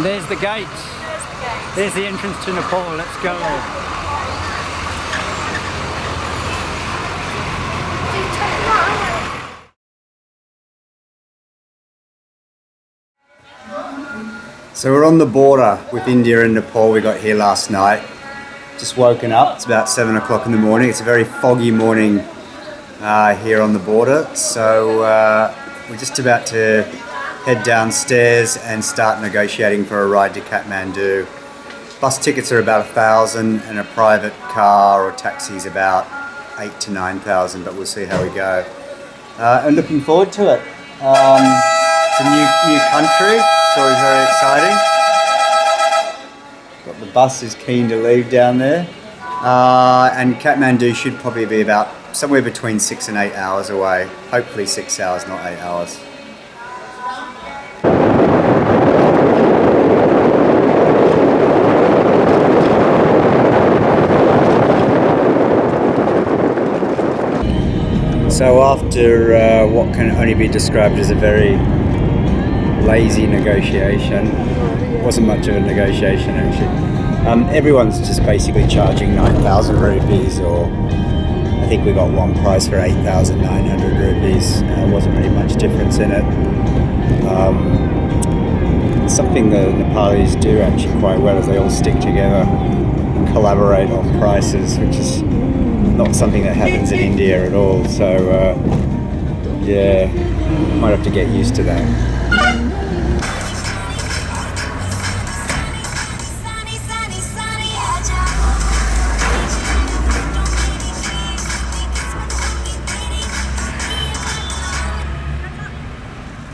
And there's the gate. There's the entrance to Nepal. Let's go. So we're on the border with India and Nepal. We got here last night. Just woken up. It's about 7 o'clock in the morning. It's a very foggy morning here on the border. So we're just about to head downstairs and start negotiating for a ride to Kathmandu. Bus tickets are about 1,000 and a private car or taxi is about 8,000 to 9,000, but we'll see how we go. And looking forward to it. It's a new country. It's always very exciting. Got the bus is keen to leave down there. And Kathmandu should probably be about somewhere between 6 and 8 hours away. Hopefully 6 hours, not 8 hours. So after what can only be described as a very lazy negotiation, wasn't much of a negotiation actually. Everyone's just basically charging 9,000 rupees, or I think we got one price for 8,900 rupees. Wasn't really much difference in it. Something the Nepalis do actually quite well is they all stick together and collaborate on prices, which is not something that happens in India at all. So yeah, might have to get used to that.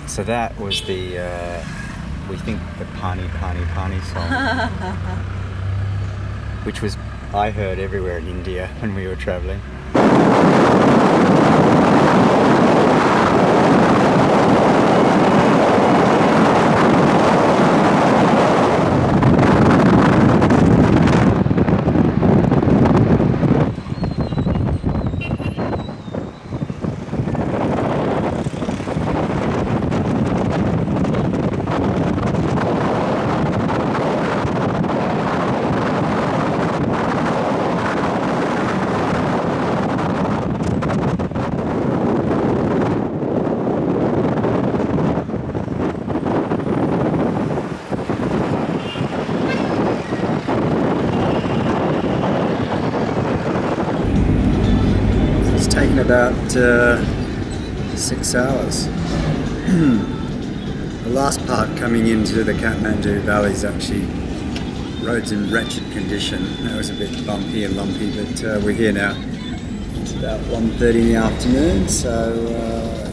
So that was the, we think the Pani Pani Pani song, which was, I heard everywhere in India when we were travelling. Taken about 6 hours. The last part coming into the Kathmandu Valley is actually roads in wretched condition. That was a bit bumpy and lumpy, but we're here now. It's about 1:30 in the afternoon, so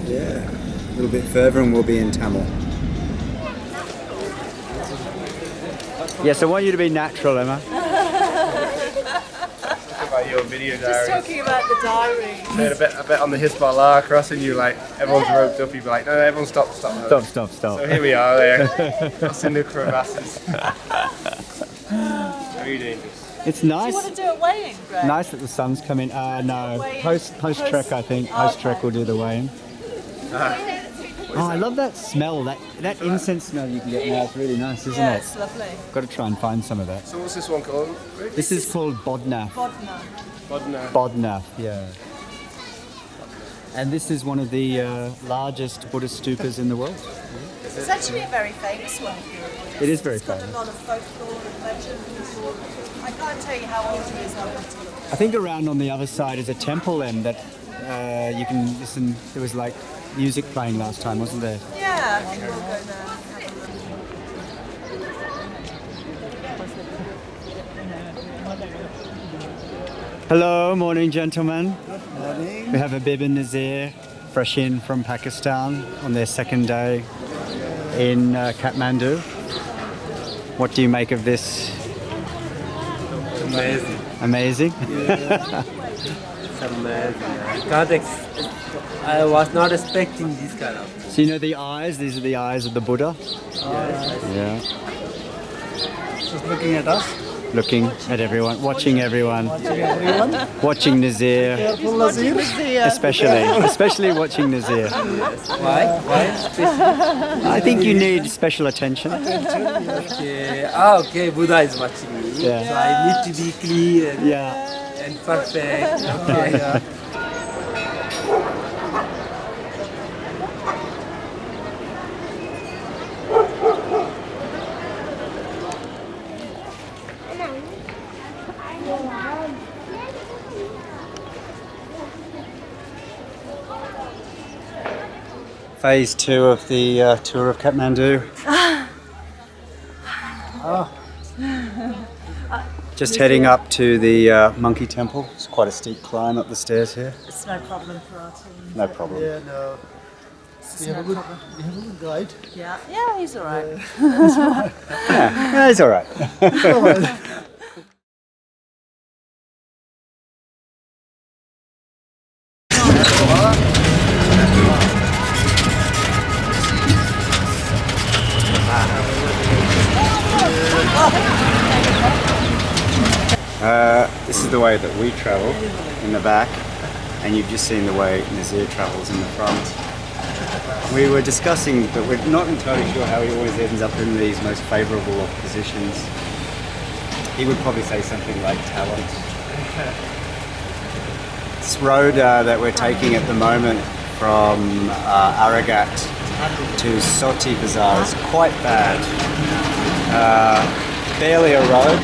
yeah, a little bit further and we'll be in Tamil. Yes, I want you to be natural, Emma. Your video diary. Just talking about the diary. Made a bit on the Hisbollah crossing. You like everyone's roped up. You'd be like, no, everyone stop. Stop. So here we are there, just in the crevasses. Very dangerous. It's nice. Do you want to do a weigh-in, Greg? Nice that the sun's coming. No, post trek I think. Post trek we'll do the weigh-in. Oh, I love that smell. That incense smell you can get now. It's really nice, isn't it? It's lovely. Got to try and find some of that. So what's this one called? This is called Bodhnath. Bodhnath, yeah. And this is one of the largest Buddhist stupas in the world. It's actually a very famous one. It is very It's got famous. a lot of folklore and legend. I can't tell you how old it is. I think around on the other side is a temple then that you can listen. There was like music playing last time, wasn't there? Yeah, I think we'll go there. Hello, morning gentlemen. Morning. We have Habib and Nazir, fresh in from Pakistan on their second day in Kathmandu. What do you make of this? Amazing. Amazing? Yeah. It's amazing. I was not expecting this kind of. So you know the eyes? These are the eyes of the Buddha. Yes. Yeah. Just looking at us. looking at everyone, watching everyone, watching Nazir, especially watching Nazir. Why? I think you need special attention. Okay. Okay. Buddha is watching me. Yeah. So I need to be clean and, Yeah. and perfect. Okay. Phase 2 of the tour of Kathmandu. Just heading up to the monkey temple. It's quite a steep climb up the stairs here. It's no problem for our team. No problem. Yeah, no. We have a good guide. Yeah, yeah, he's all right. Yeah, it's all right. This is the way that we travel in the back, and you've just seen the way Nazir travels in the front. We were discussing that we're not entirely sure how he always ends up in these most favourable of positions. He would probably say something like talent. This road that we're taking at the moment from Aragat to Soti Bazaar is quite bad. Barely a road.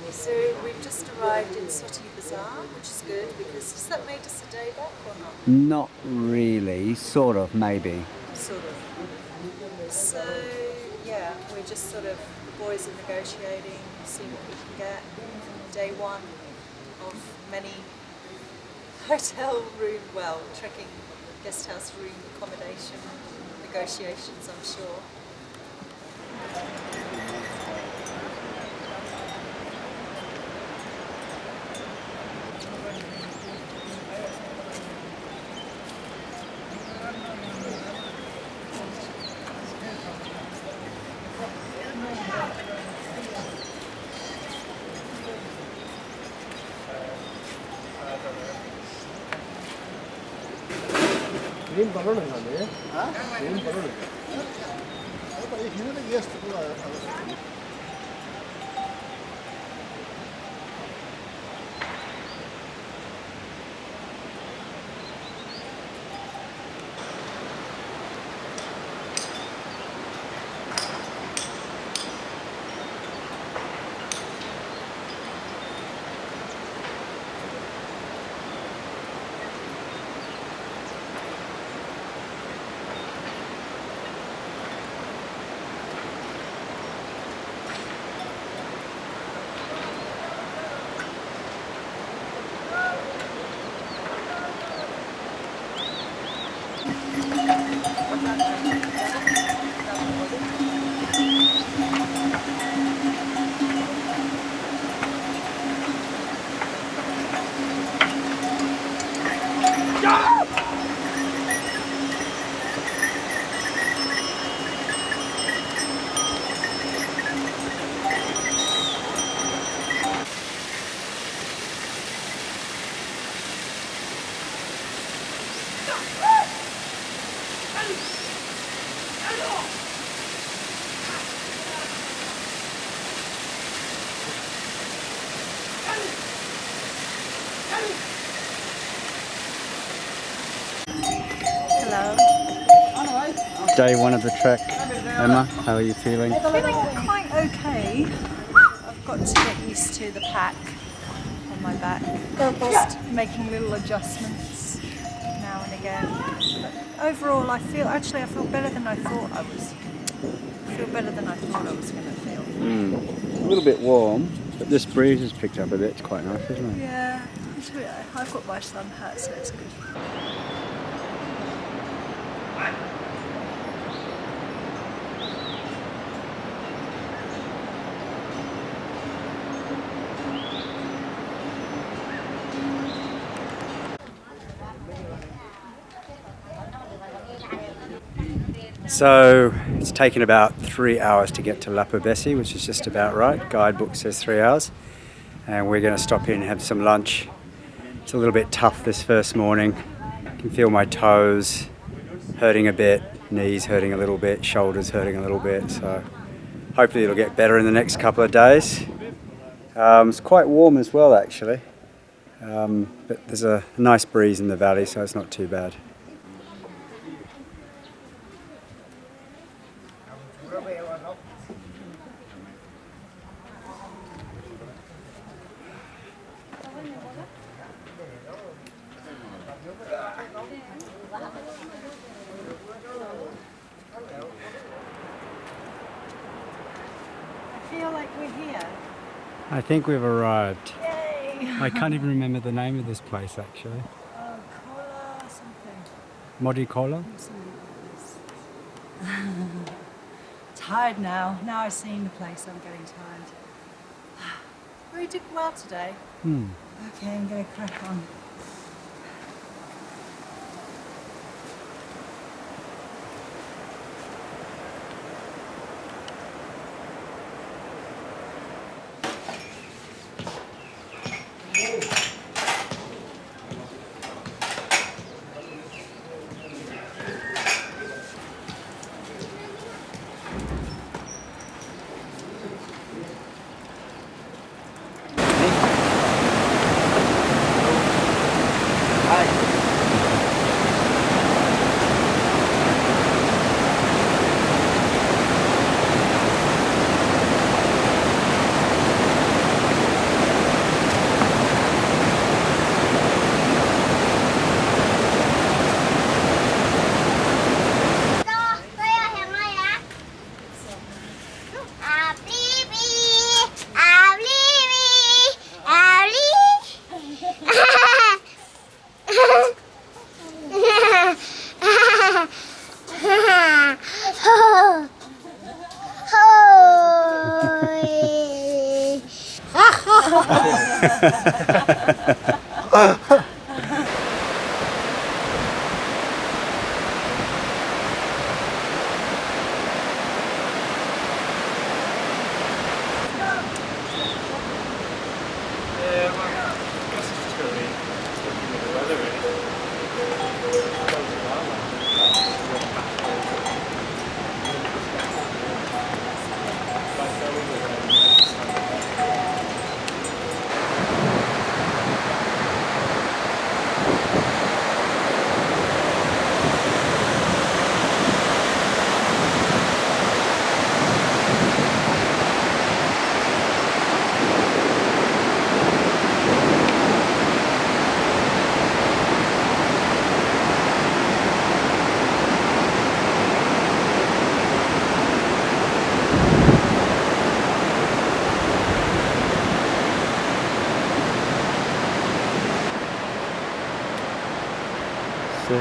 So we've just arrived in Soti Bazaar, which is good because has that made us a day back or not? Not really, sort of, maybe. Sort of. So yeah, we're just sort of, the boys are negotiating, seeing what we can get. Day one of many hotel room, well, trekking guest house room accommodation negotiations, I'm sure. Hello. Day one of the trek. Emma, how are you feeling? Feeling quite okay. I've got to get used to the pack on my back. Just making little adjustments now and again. But overall, I feel better than I thought I was. I feel better than I thought I was going to feel. A little bit warm, but this breeze has picked up a bit. It's quite nice, isn't it? Yeah, I've got my sun hat, so it's good. So it's taken about 3 hours to get to Lapobesi, which is just about right. Guidebook says 3 hours. And we're going to stop in and have some lunch. It's a little bit tough this first morning. I can feel my toes hurting a bit, knees hurting a little bit, shoulders hurting a little bit. So hopefully it'll get better in the next couple of days. It's quite warm as well, actually. But there's a nice breeze in the valley, so it's not too bad. I feel like we're here. I think we've arrived. Yay! I can't even remember the name of this place, actually. Cola something. Modikola? Tired now. Now I've seen the place, I'm getting tired. Well, you did well today. Okay, I'm going to crack on.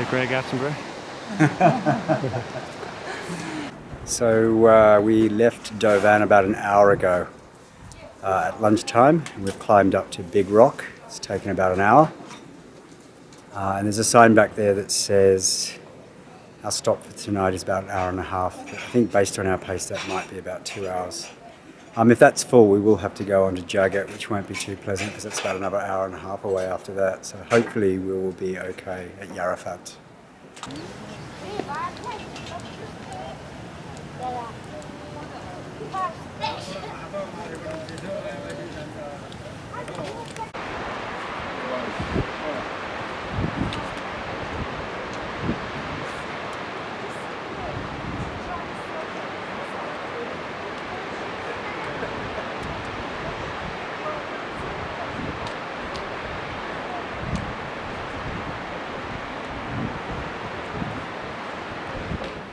Greg Attenborough. So we left Dovan about an hour ago at lunchtime, and we've climbed up to Big Rock. It's taken about an hour. And there's a sign back there that says our stop for tonight is about an hour and a half. I think based on our pace that might be about 2 hours. If that's full, we will have to go on to Jagat, which won't be too pleasant because it's about another hour and a half away after that. So hopefully we will be okay at Yarafat.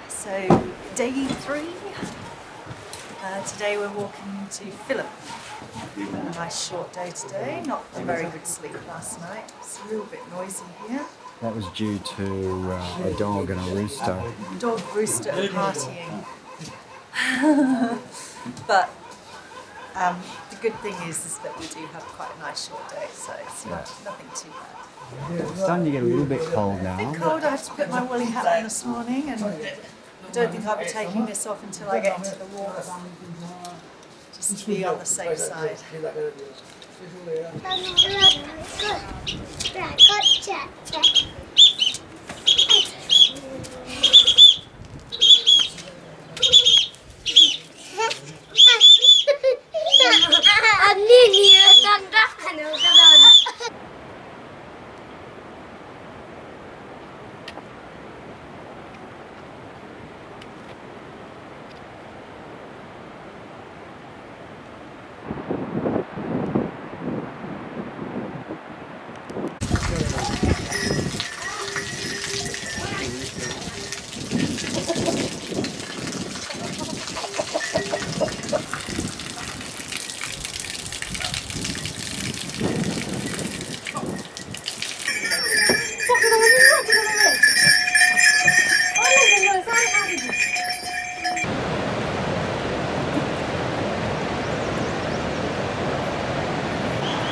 So, day 3. Today we're walking to Phillip. A nice short day today. Not very good sleep last night. It's a little bit noisy here. That was due to a dog and a rooster. Dog, rooster, and partying. But the good thing is that we do have quite a nice short day, so it's nothing too bad. It's starting to get a little bit cold now. A bit cold. I had to put my woolly hat on this morning, and I don't think I'll be taking this off until I get into the water, just to be on the safe side.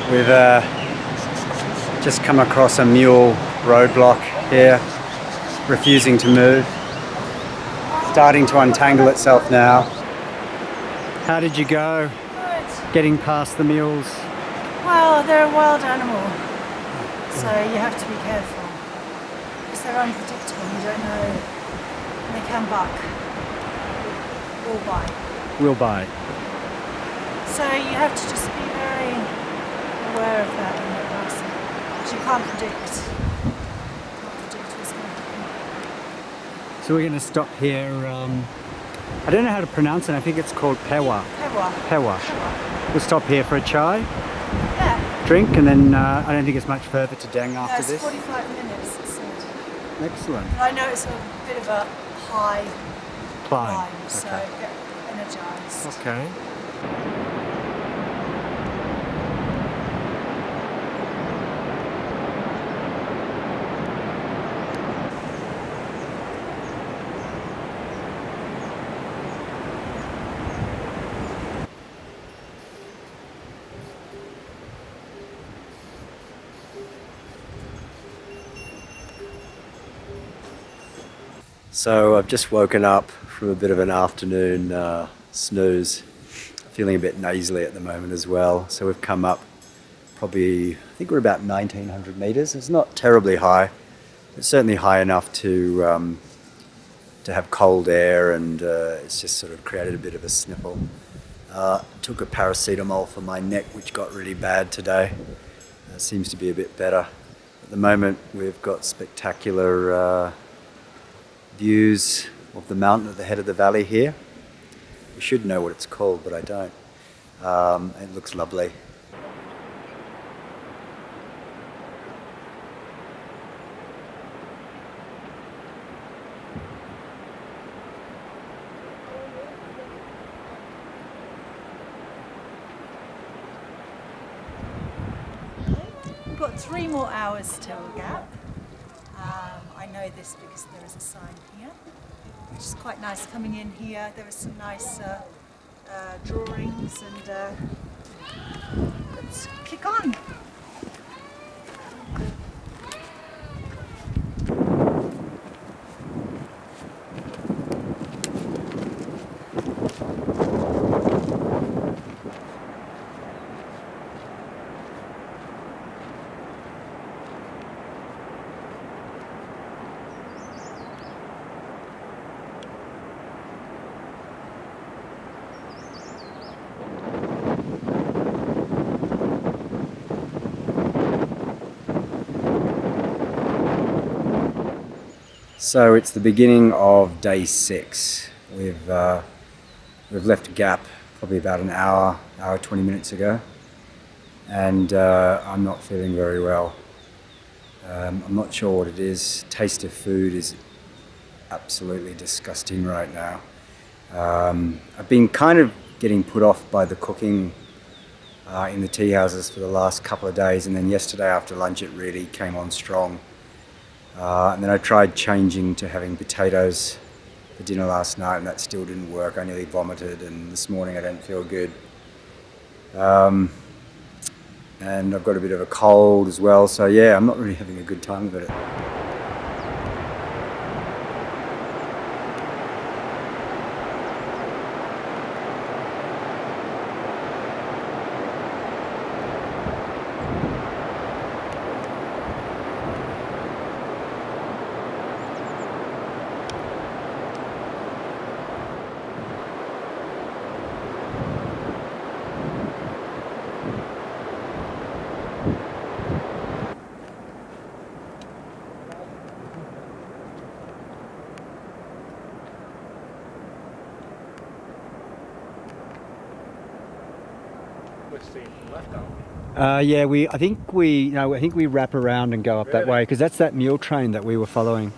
We've just come across a mule roadblock here, refusing to move. Starting to untangle itself now. How did you go Good. getting past the mules? Well, they're a wild animal, so you have to be careful because they're unpredictable. You don't know, and they can buck or bite. We'll bite. So you have to just be very aware of that when you're passing, because you can't predict what's going to happen. So we're going to stop here. I don't know how to pronounce it. I think it's called Pewa. Pewa. Pewa. We'll stop here for a chai, Yeah. drink, and then I don't think it's much further to Deng after It's this. 45 minutes, it said. Excellent. But I know it's a bit of a high Climb. climb, so Okay. get energised. Okay. So I've just woken up from a bit of an afternoon snooze, feeling a bit nasally at the moment as well. So we've come up probably, I think we're about 1900 meters. It's not terribly high. It's certainly high enough to have cold air, and it's just sort of created a bit of a sniffle. Took a paracetamol for my neck, which got really bad today. Seems to be a bit better. At the moment we've got spectacular views of the mountain at the head of the valley here. I should know what it's called, but I don't. It looks lovely. We've got 3 more hours till Gap. I know this because there is a sign here, which is quite nice coming in here. There are some nice drawings, and let's kick on. So it's the beginning of day 6. We've left Gap probably about an hour 20 minutes ago, and I'm not feeling very well. I'm not sure what it is. Taste of food is absolutely disgusting right now. I've been kind of getting put off by the cooking in the tea houses for the last couple of days, and then yesterday after lunch it really came on strong. And then I tried changing to having potatoes for dinner last night, and that still didn't work. I nearly vomited, and this morning I don't feel good. And I've got a bit of a cold as well, so yeah, I'm not really having a good time with it. Which team? Left out. I think we wrap around and go up that Really? way because that's that mule train that we were following.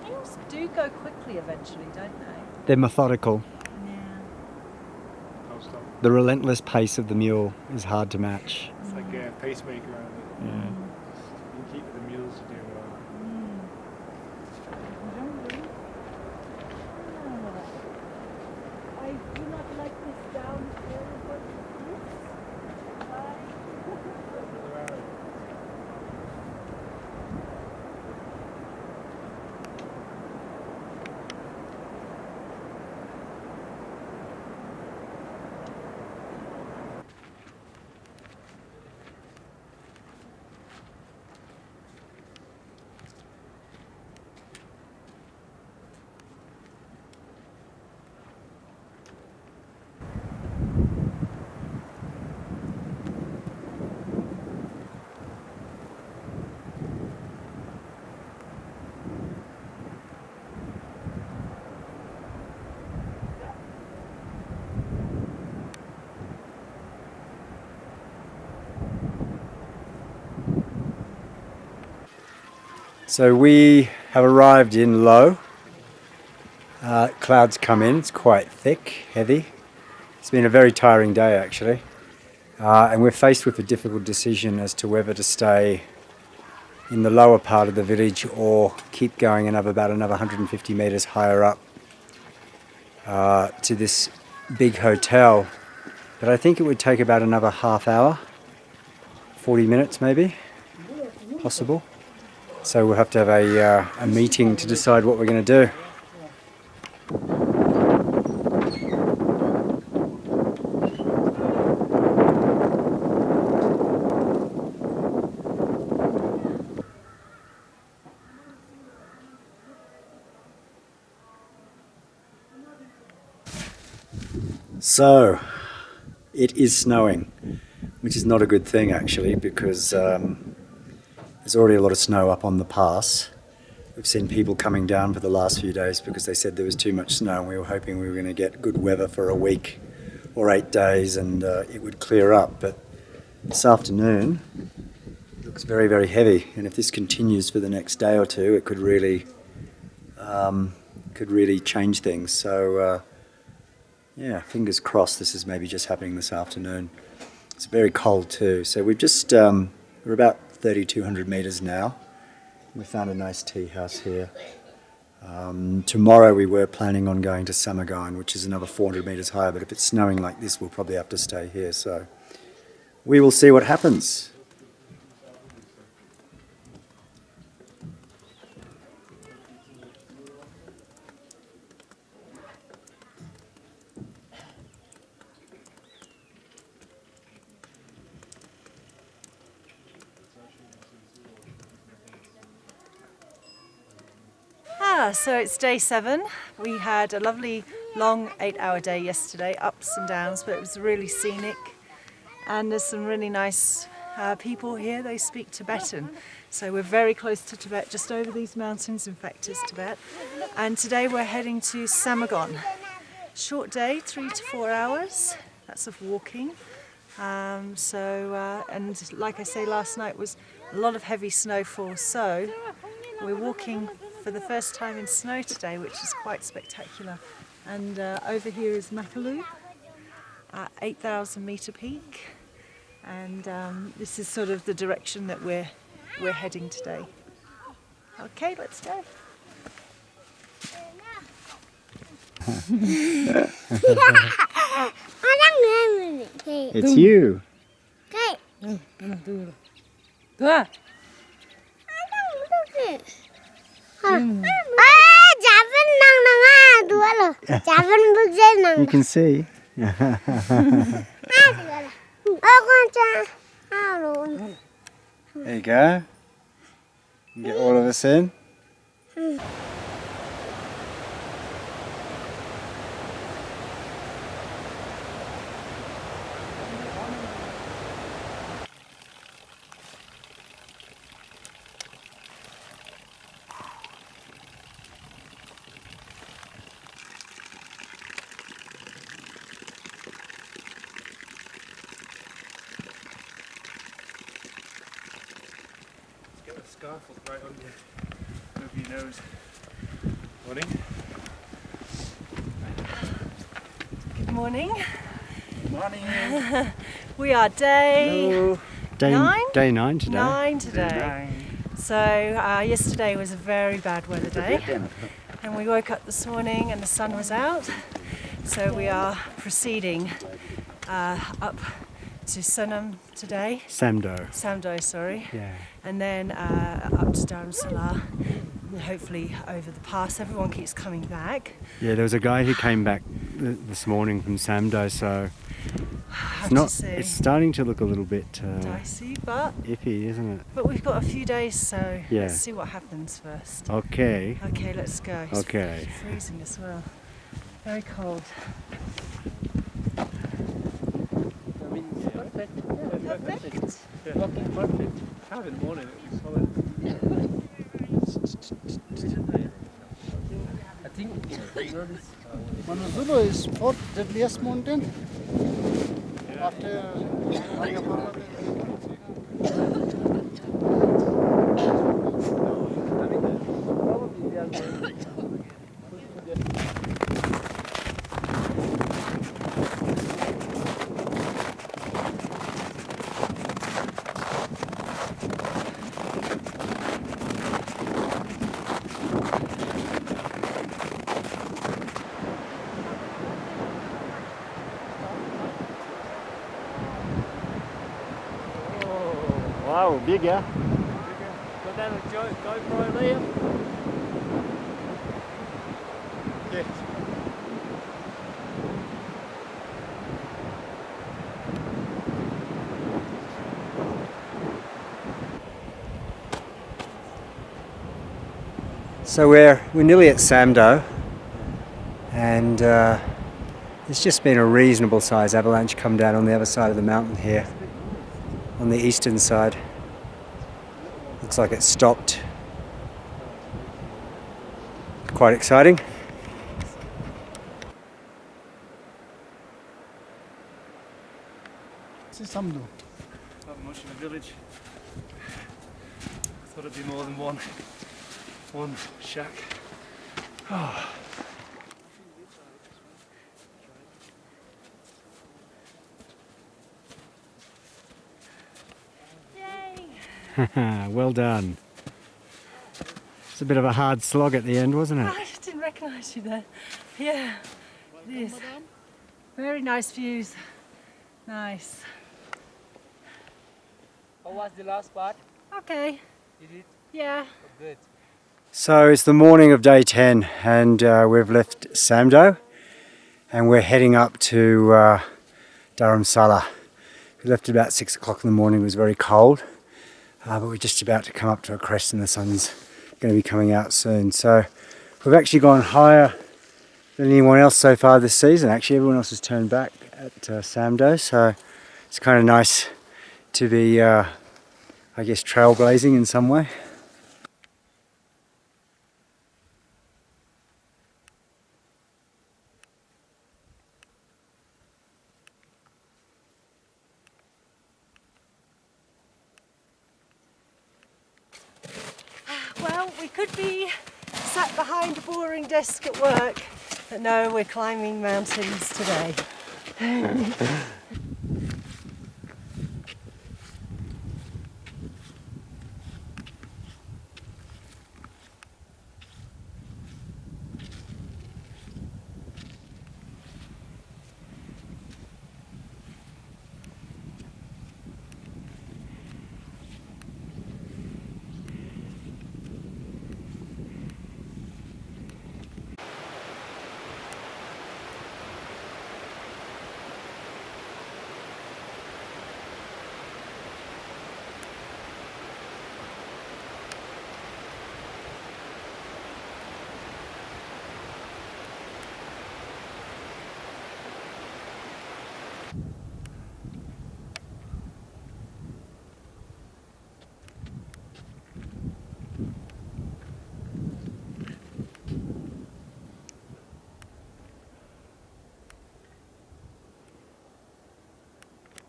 Mules do go quickly eventually, don't they? They're methodical. Yeah. No stop. The relentless pace of the mule is hard to match. It's like a pacemaker on it. Yeah. You can keep the mules to do I do not like this down here. So we have arrived in low. Clouds come in, it's quite thick, heavy. It's been a very tiring day actually. And we're faced with a difficult decision as to whether to stay in the lower part of the village or keep going about another 150 metres higher up to this big hotel. But I think it would take about another half hour, 40 minutes maybe, possible. So we'll have to have a meeting to decide what we're going to do. So, it is snowing, which is not a good thing actually because there's already a lot of snow up on the pass. We've seen people coming down for the last few days because they said there was too much snow and we were hoping we were going to get good weather for a week or 8 days and it would clear up. But this afternoon it looks very, very heavy, and if this continues for the next day or two, it could really change things. So yeah, fingers crossed this is maybe just happening this afternoon. It's very cold too. So we've just, we're about 3,200 metres now. We found a nice tea house here. Tomorrow we were planning on going to Samagan, which is another 400 metres higher, but if it's snowing like this, we'll probably have to stay here. So we will see what happens. So it's day 7. We had a lovely long 8-hour day yesterday, ups and downs, but it was really scenic. And there's some really nice people here. They speak Tibetan. So we're very close to Tibet, just over these mountains, in fact, is Tibet. And today we're heading to Samagon. Short day, 3 to 4 hours. That's of walking. And like I say, last night was a lot of heavy snowfall. So we're walking for the first time in snow today, which is quite spectacular. And over here is Makalu, 8,000 metre peak, and this is sort of the direction that we're heading today. Okay, let's go. It's you. You can see. There you go. You get all of us in. The scarf was right over your nose. Morning. Good morning. Morning. We are day Hello. Day 9 today. 9 today. So yesterday was a very bad weather day, and we woke up this morning and the sun was out. So we are proceeding up to Sunam today. Samdo, sorry. Yeah. And then up to Dharamsala, and hopefully over the pass. Everyone keeps coming back. Yeah, there was a guy who came back this morning from Samdo, so Have it's not. to see. It's starting to look a little bit Dicey, but iffy, isn't it? we've got a few days, so Yeah. let's see what happens first. Okay. Okay, let's go. It's Okay. freezing as well. Very cold. I mean, it's perfect. Yeah, Perfect. Walking perfect. Have in the morning, it'll be solid. I think you know this. Manaslu is fourth deadliest mountain. After Probably they are going. Wow, big, yeah. Go down and go for a layer. Yes. So we're nearly at Samdo, and there's just been a reasonable size avalanche come down on the other side of the mountain here, on the eastern side. Looks like it stopped. Quite exciting. Samdo. Not much of a village. Thought it'd be more than one shack. Yay! Well done. It's a bit of a hard slog at the end, wasn't it? I just didn't recognise you there. Yeah, it is. Very nice views. Nice. How was the last part? Okay. Did it? Yeah. Good. So it's the morning of day 10, and we've left Samdo and we're heading up to Dharamsala. We left at about 6 o'clock in the morning. It was very cold, but we're just about to come up to a crest and the sun's going to be coming out soon. So we've actually gone higher than anyone else so far this season. Actually, everyone else has turned back at Samdo, so it's kind of nice to be, I guess, trailblazing in some way. Well, we could be sat behind a boring desk at work, but no, we're climbing mountains today.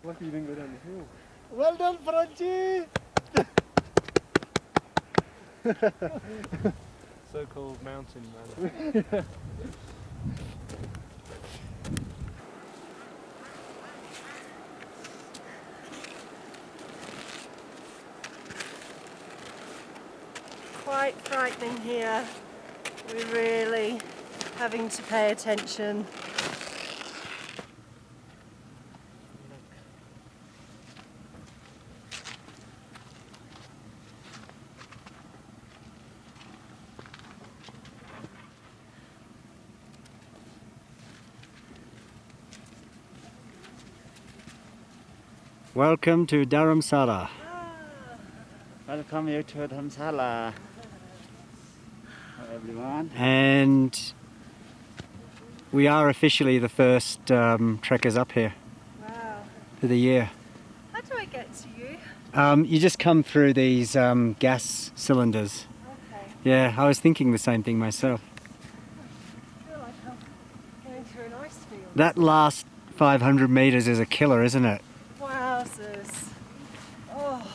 Lucky you didn't go down the hill. Well done, Franchi. So-called mountain man. Quite frightening here. We're really having to pay attention. Welcome to Dharamsala. Welcome you to Dharamsala, everyone. And we are officially the first trekkers up here Wow. for the year. How do I get to you? You just come through these gas cylinders. Okay. Yeah, I was thinking the same thing myself. I feel like I'm going through an ice field. That last 500 meters is a killer, isn't it? Wowzers. Oh,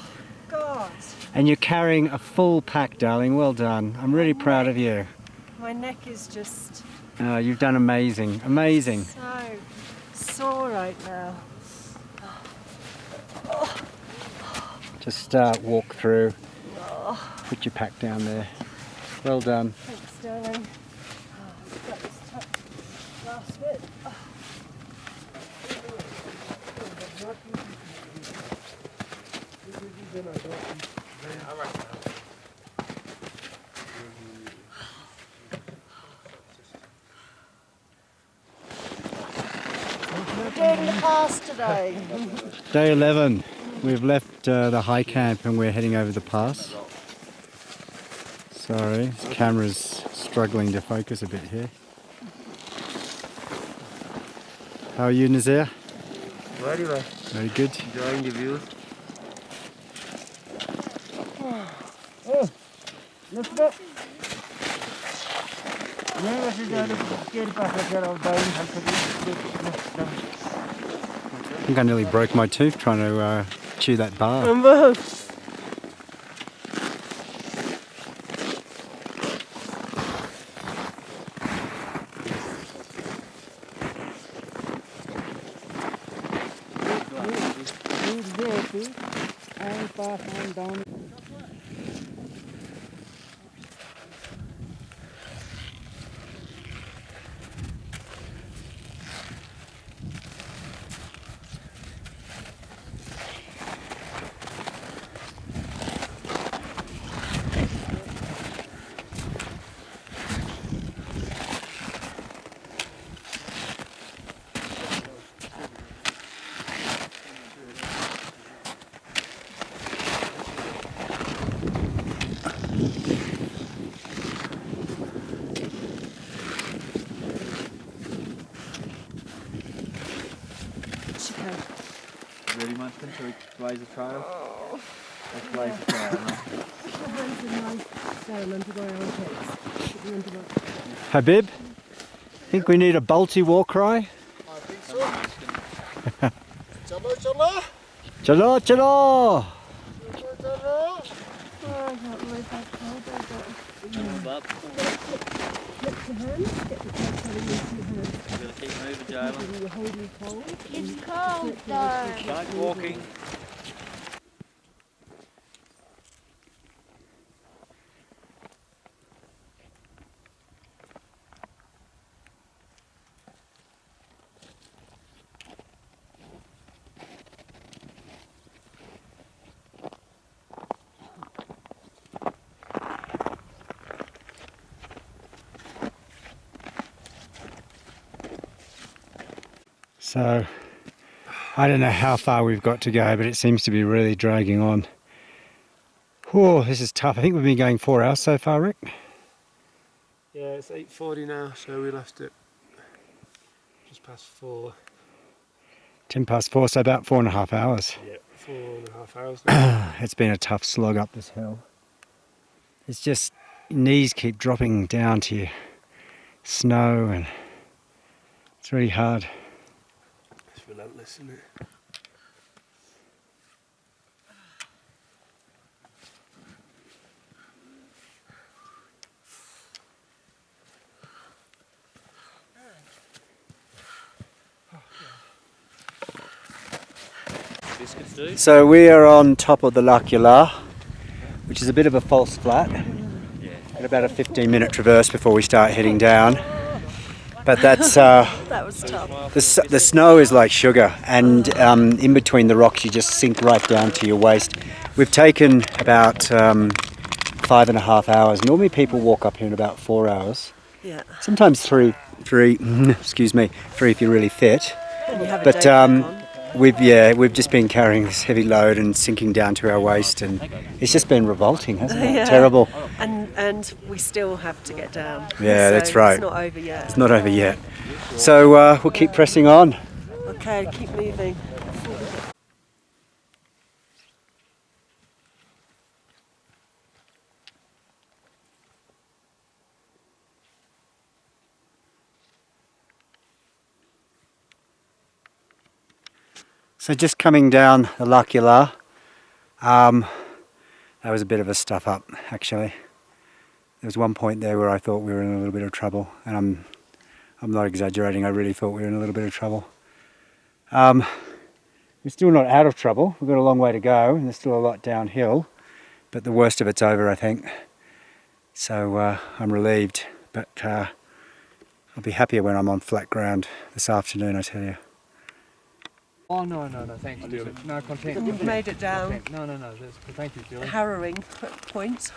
God. And you're carrying a full pack, darling. Well done. I'm really proud of you. My neck is just You've done amazing. Amazing. so sore right now. Just walk through. Put your pack down there. Well done. Thanks, darling. Oh, got this tough last bit. Oh. We're doing the pass today. Day 11. We've left the high camp and we're heading over the pass. Sorry, this camera's struggling to focus a bit here. How are you, Nazir? Very well. Very good. Enjoying the views. I think I nearly broke my tooth trying to chew that bar. Very much so it flies a trial. It flies a trial. Habib, think we need a Balti war cry? I think so. Chalo, chalo. Chalo, chalo! Chalo, chalo. Gotta keep moving, Jalen. It's cold though. Start walking. So, I don't know how far we've got to go, but it seems to be really dragging on. Oh, this is tough. I think we've been going 4 hours so far, Rick. Yeah, it's 8:40 now, so we left it just past 4. 10 past 4, so about 4.5 hours. Yeah, 4.5 hours now. It's been a tough slog up this hill. It's just, knees keep dropping down to your snow and it's really hard. It's relentless, isn't it? biscuits, dude. So we are on top of the Lac Yala, which is a bit of a false flat. Got about a 15-minute traverse before we start heading down. But that's That was tough. the snow is like sugar, and in between the rocks you just sink right down to your waist. We've taken about 5.5 hours. Normally people walk up here in about 4 hours. Yeah. Sometimes three. Excuse me, 3 if you're really fit. And you have a But day on. we've just been carrying this heavy load and sinking down to our waist, and it's just been revolting, hasn't it? Yeah. Terrible. And we still have to get down. Yeah, So that's right. It's not over yet. It's not over yet. So we'll keep pressing on. Okay, keep moving. So just coming down the Lac Yala, that was a bit of a stuff up actually. There was one point there where I thought we were in a little bit of trouble, and I'm not exaggerating, I really thought we were in a little bit of trouble. We're still not out of trouble, we've got a long way to go and there's still a lot downhill, but the worst of it's over I think. So I'm relieved, but I'll be happier when I'm on flat ground this afternoon, I tell you. Oh, no, thanks, Julie. No, content. We've made it down. No, thank you, Julie. Harrowing point.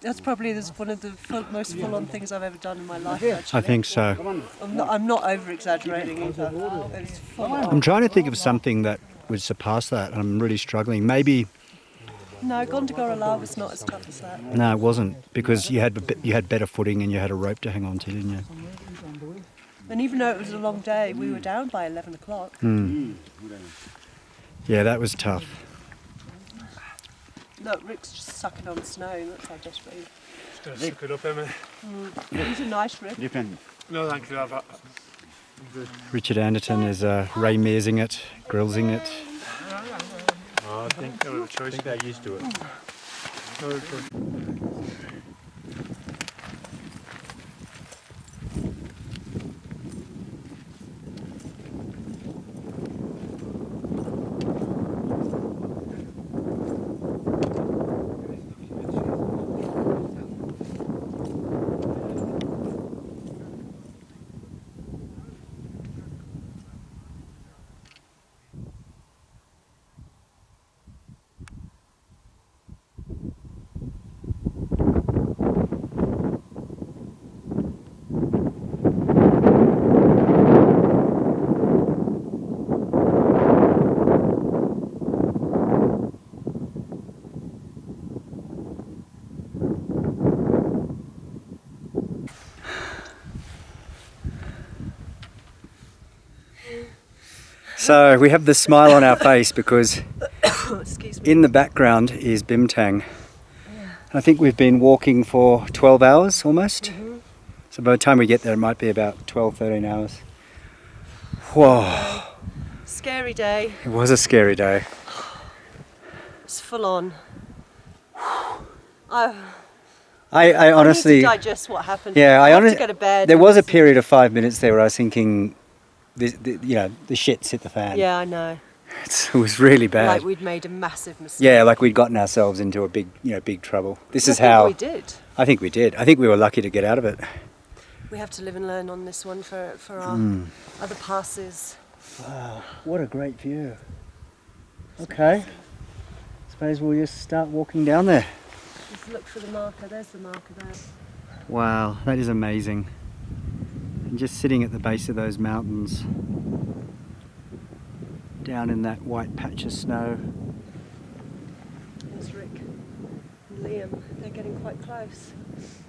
That's probably one of the most full-on things I've ever done in my life. Actually. I think so. I'm not over-exaggerating either. It's full on. I'm trying to think of something that would surpass that, and I'm really struggling. Maybe. No, Gondogoro La was not as tough as that. No, it wasn't, because you had better footing and you had a rope to hang on to, didn't you? And even though it was a long day, we were down by 11 o'clock. Yeah, that was tough. Look, Rick's just sucking on snow. That's how desperate he is. Just going to suck it up, Emma. He's a nice Rick. No, thank you. Richard Anderton is Ray Mearsing it, grillsing it. Oh, I think they're used to it. So we have the smile on our face because Excuse me. in the background is Bimtang. I think we've been walking for 12 hours almost. So by the time we get there it might be about 12, 13 hours. Whoa, Scary day. it was a scary day. It's full on. I honestly, need to digest what happened. yeah, I have to honestly, go to bed. there was a period of 5 minutes there where I was thinking, the shit's hit the fan. Yeah, I know. It was really bad. Like we'd made a massive mistake. Yeah, like we'd gotten ourselves into a big trouble. This is I think how we did. I think we did. I think we were lucky to get out of it. We have to live and learn on this one for our other passes. Wow, what a great view. Okay, suppose we'll just start walking down there. Just look for the marker. There's the marker there. Wow, that is amazing. And just sitting at the base of those mountains, down in that white patch of snow. There's Rick and Liam. They're getting quite close.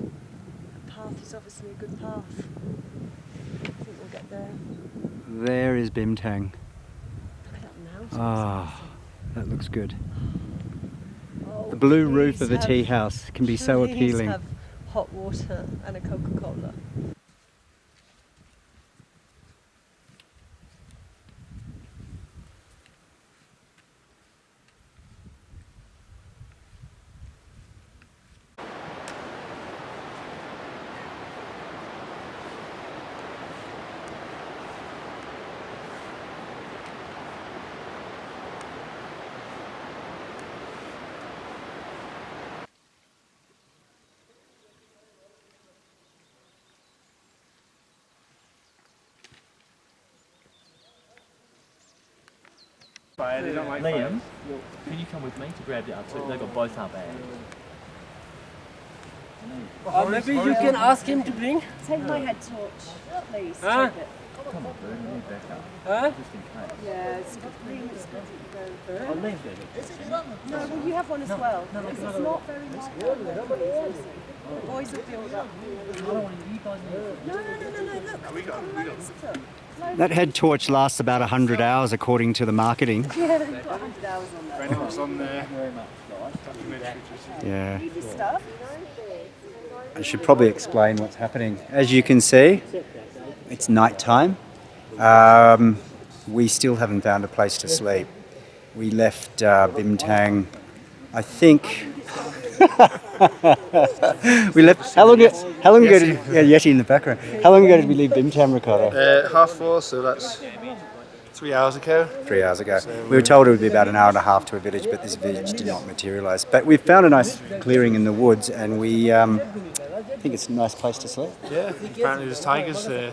The path is obviously a good path. I think we'll get there. There is Bimtang. Look at that mountain. Ah, that looks good. Oh, The blue roof please of a tea have- house can be so please appealing. have hot water and a Coca-Cola. They don't like Liam, can you come with me to grab the other two? They've got both our bags. Maybe you can ask him to bring. Take my head torch, please. Huh? Take it. Come on, Bert, we need backup. Huh? Just in case. Yeah, it's good. Liam, it's good that you go. I'll leave that. No, well, you have one as well. Because it's not very much. The boys will build up. No. Look, we've got loads of them. That head torch lasts about 100 hours according to the marketing. Yeah, they've got 100 hours on that. Brendan's on there. Very much, guys. Yeah. This stuff. I should probably explain what's happening. As you can see, it's night time. We still haven't found a place to sleep. We left Bimtang, I think. We left. How long ago did Yeti in the background? How long ago did we leave Bimtang, Ricardo? 4:30, so that's 3 hours ago. 3 hours ago. We were told it would be about an hour and a half to a village, but this village did not materialise. But we've found a nice clearing in the woods, and we think it's a nice place to sleep. Yeah, apparently there's tigers in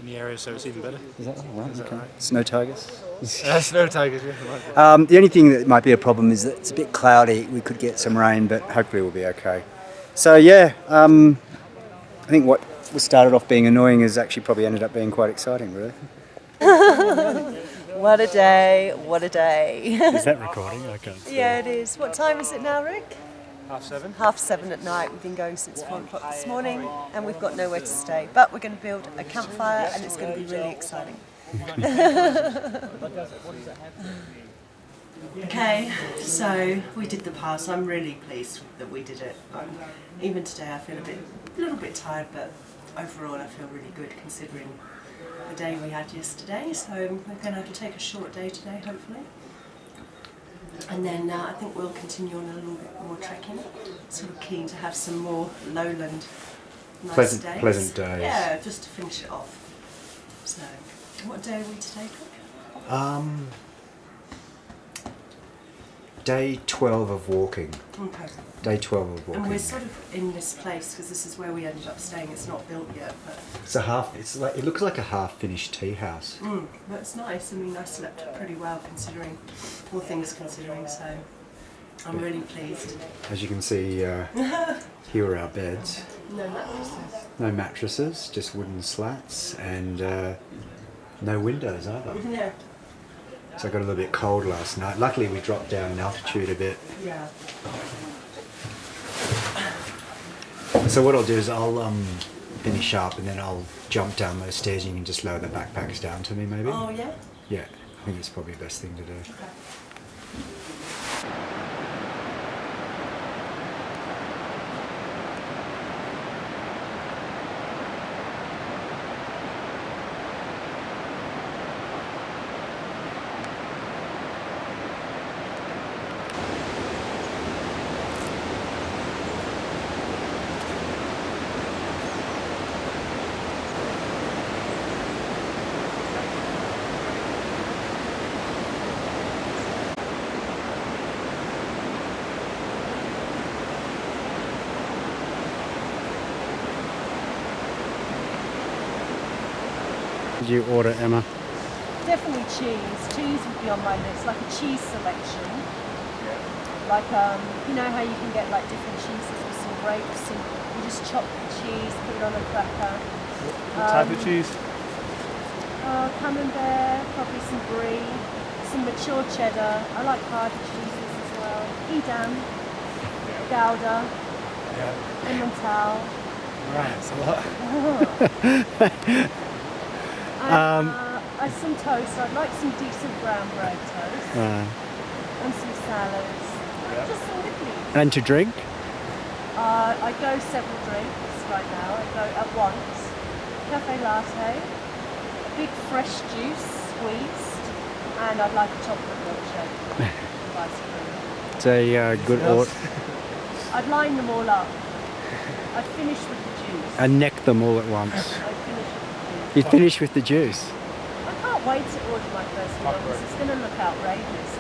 the area, so it's even better. Is that right? Okay. Snow tigers. Snow tigers, yeah. The only thing that might be a problem is that it's a bit cloudy. We could get some rain, but hopefully we'll be okay. So yeah, I think what started off being annoying has actually probably ended up being quite exciting, really. What a day, what a day. Is that recording? Okay. Yeah, it is. What time is it now, Rick? 7:30. 7:30 at night. We've been going since 4 o'clock this morning and we've got nowhere to stay. But we're going to build a campfire and it's going to be really exciting. Okay, so we did the pass. I'm really pleased that we did it. Even today I feel a little bit tired, but overall I feel really good considering the day we had yesterday. So we're going to have to take a short day today, hopefully. And then I think we'll continue on a little bit more trekking. Sort of keen to have some more lowland nice days. Pleasant days. Yeah, just to finish it off. So, what day are we today, Cook? Day 12 of walking. Okay. Day 12 of walking. And we're sort of in this place because this is where we ended up staying. It's not built yet, but It looks like a half-finished tea house. but it's nice. I mean, I slept pretty well considering all things considering. So I'm really pleased. As you can see, here are our beds. No mattresses. No mattresses, just wooden slats, and no windows either. Yeah. So I got a little bit cold last night. Luckily, we dropped down in altitude a bit. Yeah. So what I'll do is I'll finish up and then I'll jump down those stairs and you can just lower the backpacks down to me maybe. Oh yeah. Yeah, I think it's probably the best thing to do. Did you order, Emma? Definitely cheese. Cheese would be on my list, like a cheese selection. Like, you know how you can get like different cheeses with some grapes and you just chop the cheese, put it on a cracker. What type of cheese? Camembert, probably some brie, some mature cheddar. I like hardy cheeses as well. Edam, Gouda, Emmental. Right, it's a lot. Some toast. I'd like some decent brown bread toast and some salads. Just some nibblies. And to drink? I go several drinks right now. I go at once. Cafe latte, a big fresh juice squeezed, and I'd like a chocolate milkshake with ice cream. It's a good order. I'd line them all up. I'd finish with the juice. And neck them all at once. I'd finish with the juice. You finish with the juice. I can't wait to order my first meal. This is going to look outrageous.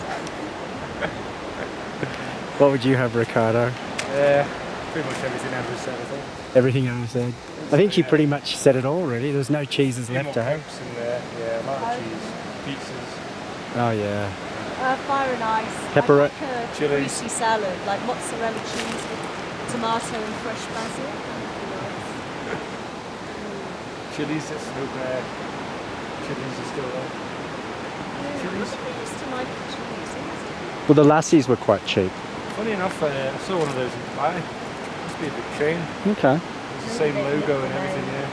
What would you have, Ricardo? Yeah, pretty much everything Andrew said, I think. Everything I said. I think you pretty much said it all already. There's no cheeses left, More eh? cakes in there, yeah, a lot of cheese, pizzas. Oh yeah. Fire and ice. Pepper- I like a chilies. greasy salad, like mozzarella cheese with tomato and fresh basil. Chilies, that's no bad. Chilies are still there. Chilies. I used to like chilies. Well, the lassies were quite cheap. Funny enough, I saw one of those in Dubai. Must be a big chain. Okay. It's the same logo and everything, yeah.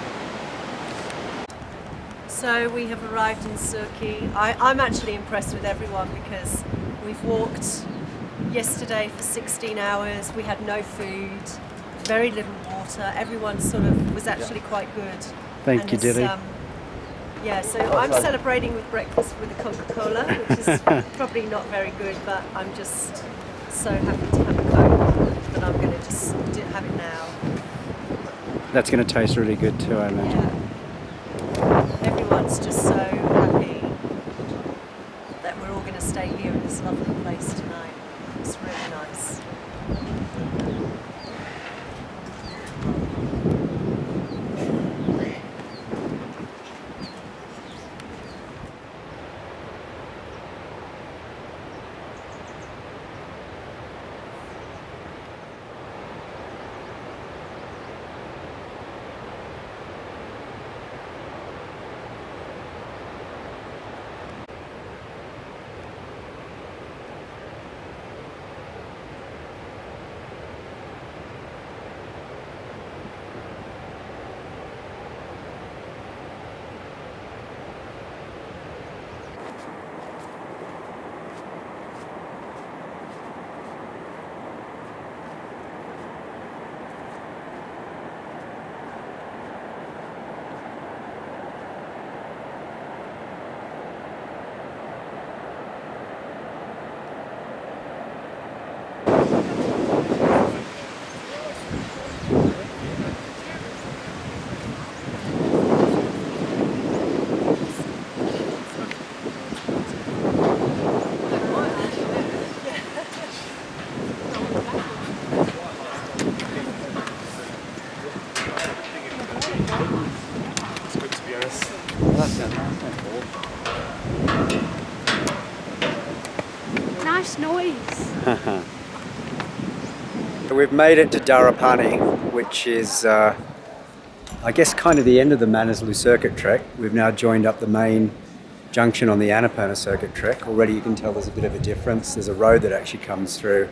So we have arrived in Surkey. I'm actually impressed with everyone because we've walked yesterday for 16 hours. We had no food, very little water. Everyone sort of was actually quite good. Thank you, Dilly. Yeah, so I'm celebrating with breakfast with a Coca-Cola, which is probably not very good, but I'm just so happy to have a Coke that I'm going to just have it now. That's going to taste really good too, I imagine. Yeah. Everyone's just so happy that we're all going to stay here in this lovely place tonight. It's really nice. It's good to be honest. Nice noise. We've made it to Darapani, which is, I guess, kind of the end of the Manaslu circuit trek. We've now joined up the main junction on the Annapurna circuit trek. Already you can tell there's a bit of a difference. There's a road that actually comes through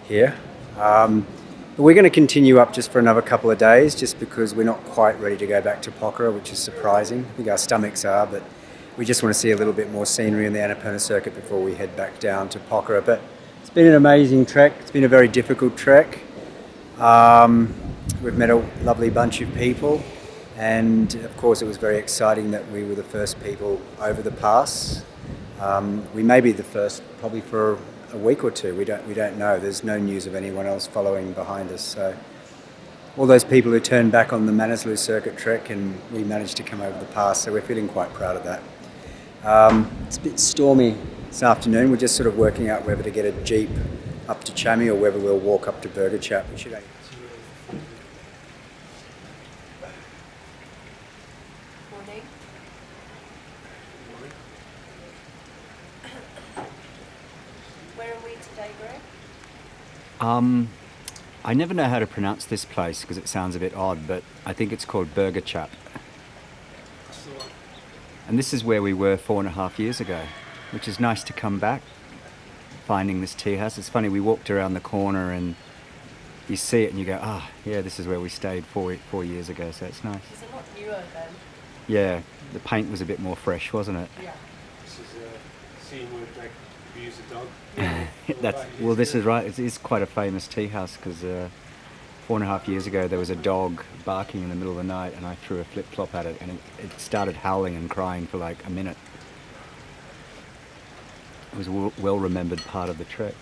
here. But we're going to continue up just for another couple of days, just because we're not quite ready to go back to Pokhara, which is surprising. I think our stomachs are, but we just want to see a little bit more scenery in the Annapurna circuit before we head back down to Pokhara. But it's been an amazing trek. It's been a very difficult trek. We've met a lovely bunch of people, and of course it was very exciting that we were the first people over the pass. We may be the first probably for a week or two. We don't know. There's no news of anyone else following behind us. So all those people who turned back on the Manaslu circuit trek, and we managed to come over the pass, so we're feeling quite proud of that. It's a bit stormy this afternoon. We're just sort of working out whether to get a jeep up to Chami or whether we'll walk up to Burgachap. We should. Morning. Where are we today, Greg? I never know how to pronounce this place because it sounds a bit odd, but I think it's called Burgachap. And this is where we were 4.5 years ago, which is nice to come back, finding this tea house. It's funny, we walked around the corner and you see it and you go, yeah, this is where we stayed four years ago, so it's nice. It's a lot newer then. Yeah, the paint was a bit more fresh, wasn't it? Yeah. This is a scene where Greg abused a dog. Well, this is right. It is quite a famous tea house because 4.5 years ago there was a dog barking in the middle of the night and I threw a flip-flop at it and it started howling and crying for like a minute. It was a well-remembered part of the trek.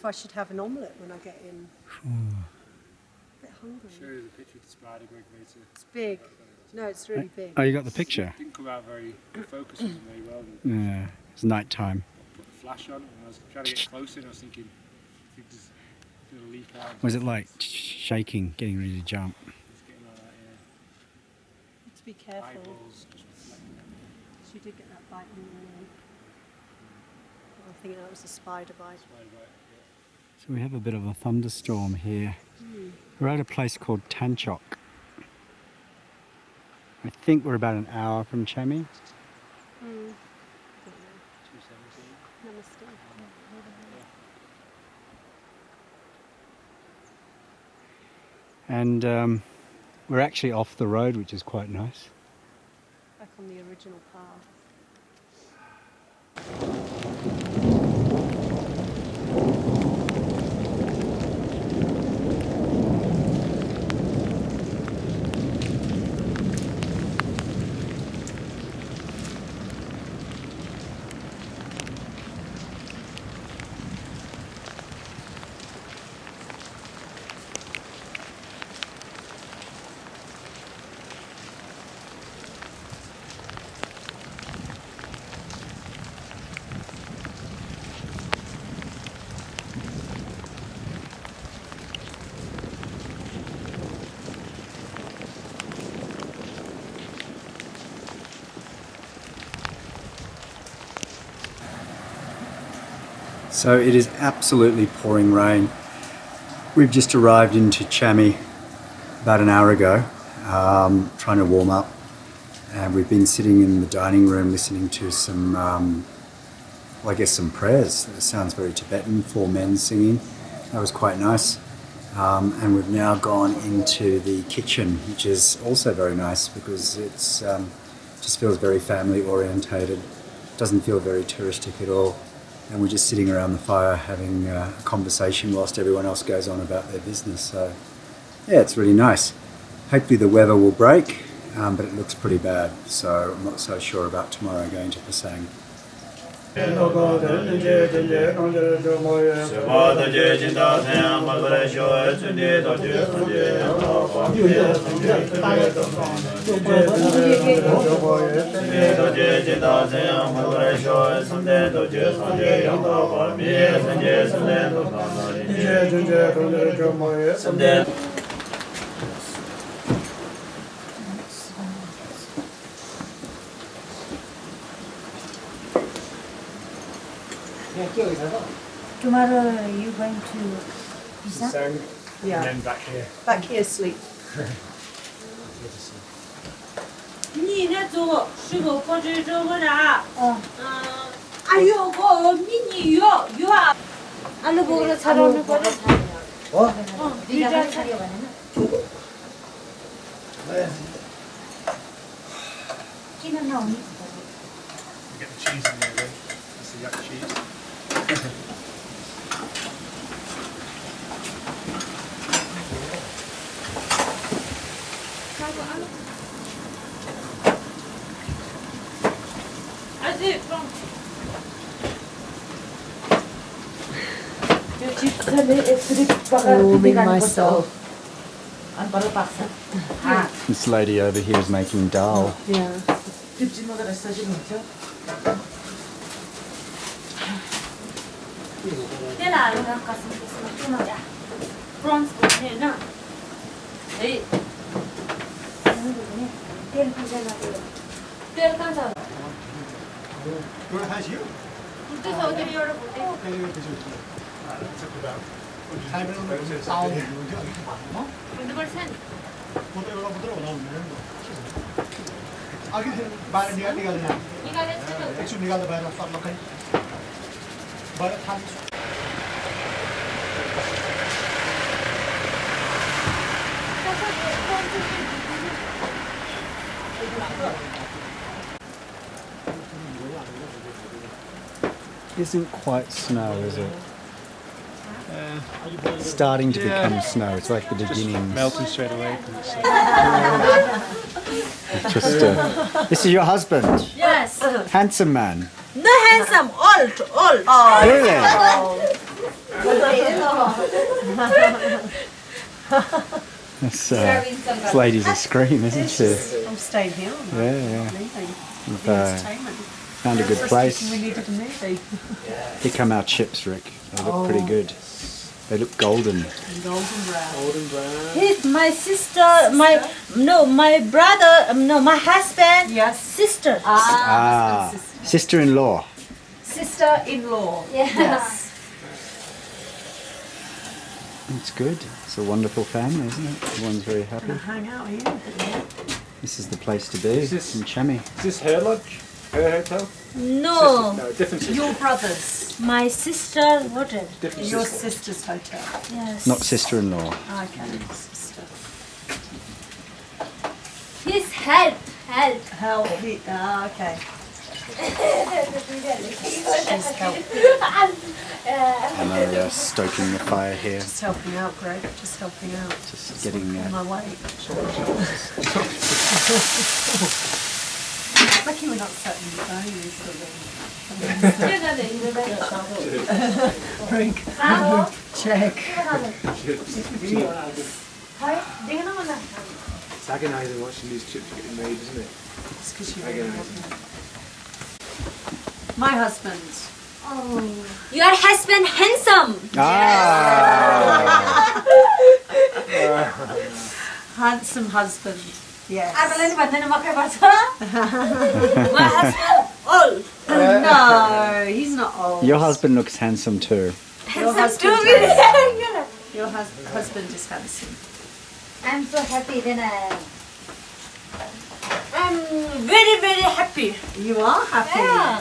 I should have an omelette when I get in. A bit hungry. Show you the picture of the spider Greg later. It's big. No, it's really big. Oh, you got the picture? Didn't come out very focused very well. Yeah, it's night time. Put the flash on and I was trying to get closer and I was thinking, I think there's going to leak out. Was it like shaking, getting ready to jump? It's getting like that, yeah. Let's be careful. Eyeballs just reflecting. She did get that bite in the morning. I think that was a spider bite. Spider bite, yeah. So we have a bit of a thunderstorm here. We're at a place called Tanchok. I think we're about an hour from Chami. Mm. 217. Namaste. And we're actually off the road, which is quite nice. Back on the original path. So it is absolutely pouring rain. We've just arrived into Chami about an hour ago, trying to warm up, and we've been sitting in the dining room listening to some, well, I guess some prayers. It sounds very Tibetan, 4 men singing. That was quite nice. And we've now gone into the kitchen, which is also very nice because it's just feels very family orientated. Doesn't feel very touristic at all. And we're just sitting around the fire having a conversation whilst everyone else goes on about their business. So yeah, it's really nice. Hopefully the weather will break, but it looks pretty bad. So I'm not so sure about tomorrow going to Pasang. Tomorrow you going to Pisa? Yeah. And then back here. Back here, sleep. 你那走是个或者这个啥？还有个迷你鱼鱼啊，俺那个菜肉那个。哦。鱼家菜。 今天那我们。 Get the cheese in there, then. That's the yak cheese. Warming myself. This lady over here is making dal. Yeah. Isn't quite snow, is it? It's starting to become snow. It's like the beginnings. Melting straight away. Just, this is your husband? Yes. Handsome man. No handsome, old. Really? This lady's a scream, isn't she? I'm staying here. Yeah. Leaving. We've The entertainment. found a good place. We needed a movie. Here come our chips, Rick. They look pretty good. They look golden. Golden brown. Golden brown. He's my sister, my brother, my husband, Yes. sister. Ah, sister-in-law. Sister-in-law. Yes. It's good. It's a wonderful family, isn't it? Everyone's very happy. Hang out here. This is the place to be in Chami. Is this her lodge? Her hotel? No, No, different sister. Your brothers. my sister, what is Different Your sister. sister's hotel. Yes. Not sister-in-law. Okay. Sister. His help. Help. Okay. She's help. And they're stoking the fire here. Just helping out, Greg. Just helping out. Just getting On my way. Lucky we're not sat in the phone Drink. Check. It's agonising watching these chips getting made, isn't it? It's 'cause you Agonising. My husband. Your husband handsome. Ah! Handsome husband. Yes. My husband old. No, he's not old. Your husband looks handsome too. Your husband, your husband is handsome. I'm so happy then I'm very, very happy. You are happy.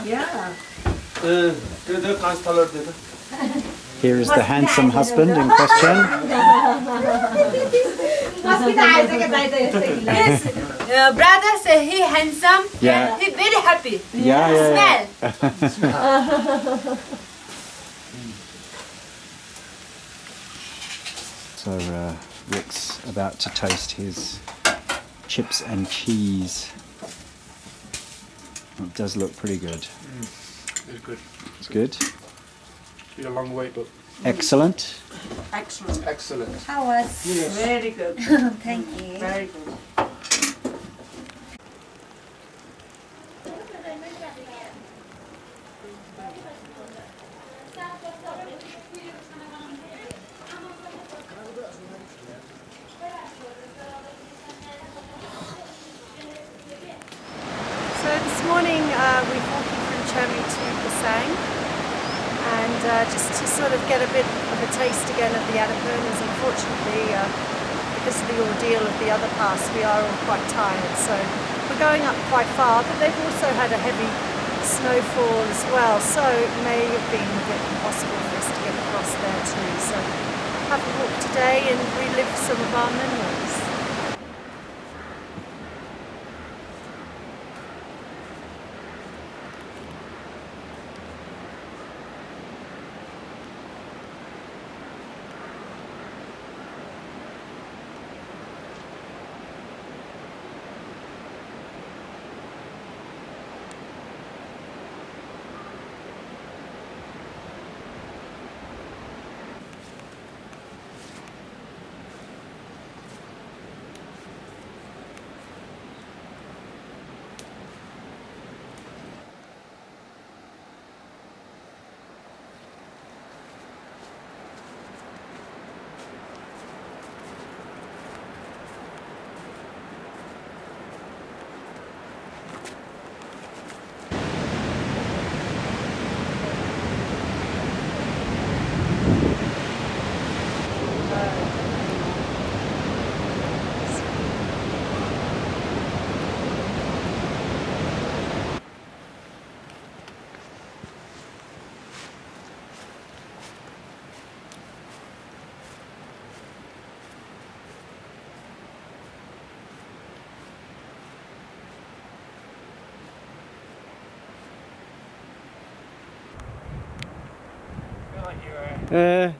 Yeah. Here is the handsome husband in question. Yes, brother say he handsome. Yeah. He very happy. Yeah. Smell. So Rick's about to taste his chips and cheese. It does look pretty good. It's good. It's good. Been a long wait, but Excellent. Excellent. excellent. How was? Very good. Thank you. Very good. So this morning we're walking from Chami to Pasang, and just to sort of get a bit of a taste again of the Annapurnas. Unfortunately, because of the ordeal of the other pass, we are all quite tired. So we're going up quite far, but they've also had a heavy snowfall as well, so it may have been a bit impossible for us to get across there too. So have a walk today and relive some of our memories.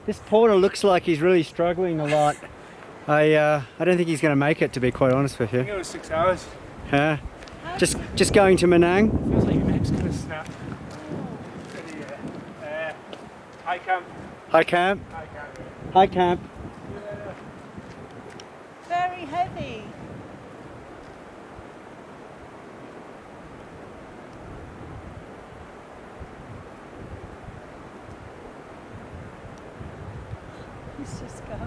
This porter looks like he's really struggling a lot. I don't think he's going to make it, to be quite honest with I think you. it was 6 hours. Yeah. Just going to Manang. Feels like your neck's gonna snap. High camp. Hi, Camp. Hi, Camp. Very heavy. Let's just go.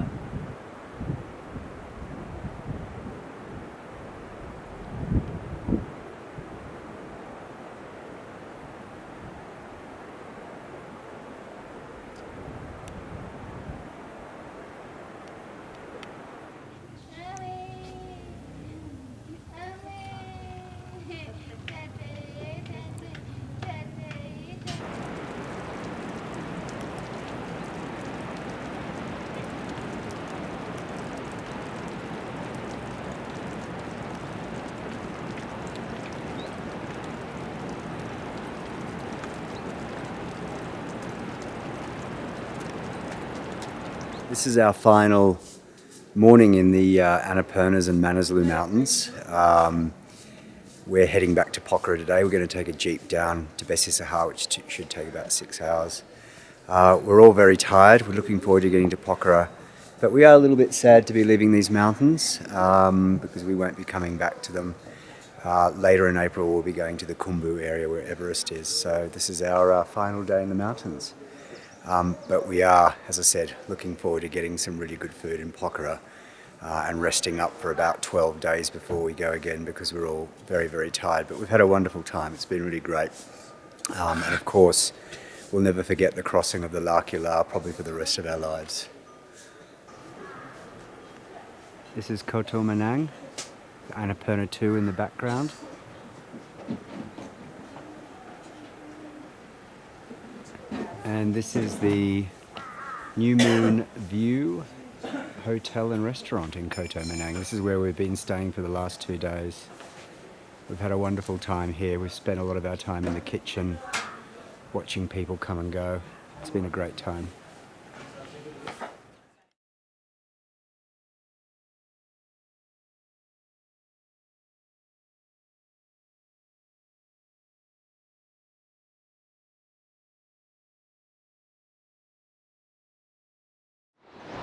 This is our final morning in the Annapurnas and Manaslu Mountains. We're heading back to Pokhara today. We're going to take a jeep down to Besisahar, which should take about 6 hours. We're all very tired. We're looking forward to getting to Pokhara, but we are a little bit sad to be leaving these mountains because we won't be coming back to them. Later in April, we'll be going to the Khumbu area where Everest is. So this is our final day in the mountains. But we are, as I said, looking forward to getting some really good food in Pokhara and resting up for about 12 days before we go again because we're all very, very tired. But we've had a wonderful time. It's been really great. And of course, we'll never forget the crossing of the Lakula, probably for the rest of our lives. This is Koto Manang, Annapurna 2 in the background. And this is the New Moon View Hotel and Restaurant in Koto Manang. This is where we've been staying for the last 2 days. We've had a wonderful time here. We've spent a lot of our time in the kitchen, watching people come and go. It's been a great time.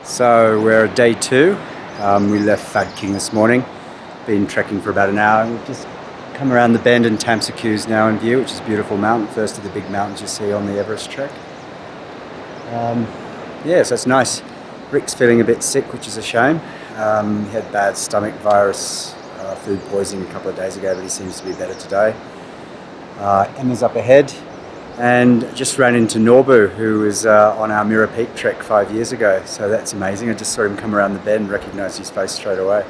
So we're at day 2. We left Phad King this morning. Been trekking for about an hour. We've just come around the bend and Tamsuk is now in view, which is a beautiful mountain. First of the big mountains you see on the Everest trek. Yeah, so it's nice. Rick's feeling a bit sick, which is a shame. He had bad stomach virus, food poisoning a couple of days ago, but he seems to be better today. Emma's up ahead. And just ran into Norbu, who was on our Mirror Peak trek 5 years ago. So that's amazing. I just saw him come around the bend, recognised his face straight away.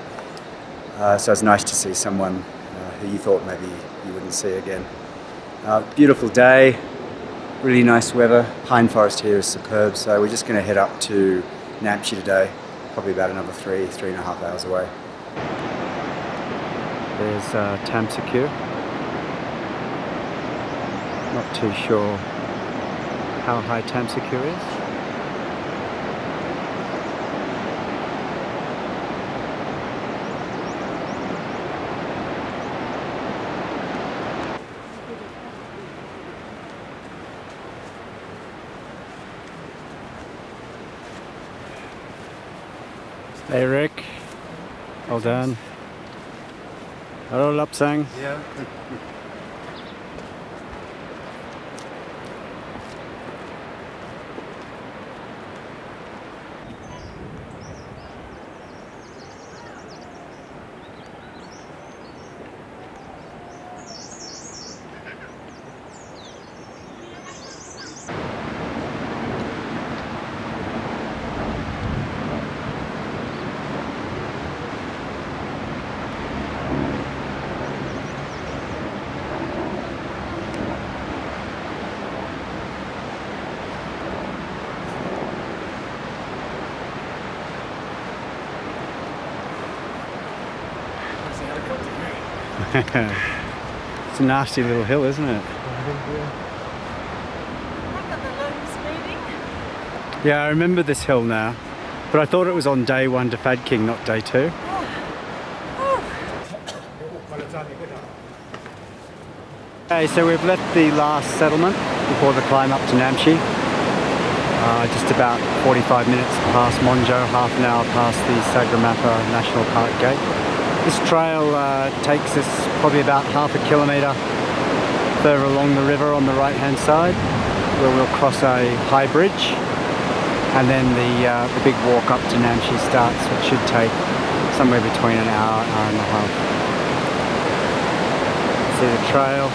So it's nice to see someone who you thought maybe you wouldn't see again. Beautiful day, really nice weather. Pine forest here is superb. So we're just going to head up to Namche today, probably about another 3.5 hours away. There's Tamsuk. Not too sure how high Tamsuk is. Hey Rick, well done. Hello Lapsang. Yeah. It's a nasty little hill, isn't it? Yeah, I remember this hill now, but I thought it was on day 1 to Phad King, not day 2. Okay, so we've left the last settlement before the climb up to Namche. Just about 45 minutes past Monjo, half an hour past the Sagarmatha National Park gate. This trail takes us probably about half a kilometre further along the river on the right hand side, where we'll cross a high bridge, and then the big walk up to Namche starts, which should take somewhere between an hour, hour and a half. See the trail,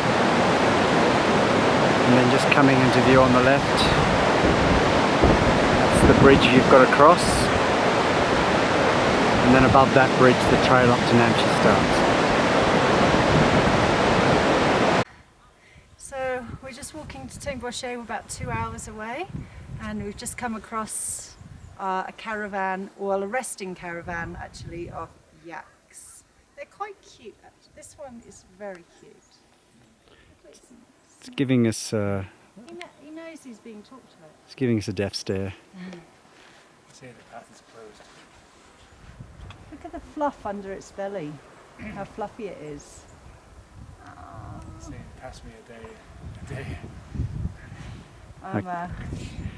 and then just coming into view on the left, that's the bridge you've got to cross, and then above that bridge the trail up to Namche starts. So we're just walking to Tengboche, we're about 2 hours away, and we've just come across a caravan, well, a resting caravan actually, of yaks. They're quite cute actually. This one is very cute. It's giving us He knows he's being talked to. it's giving us a death stare. See, the path is closed. Look at the fluff under its belly, how fluffy it is. See, pass me a day. I'm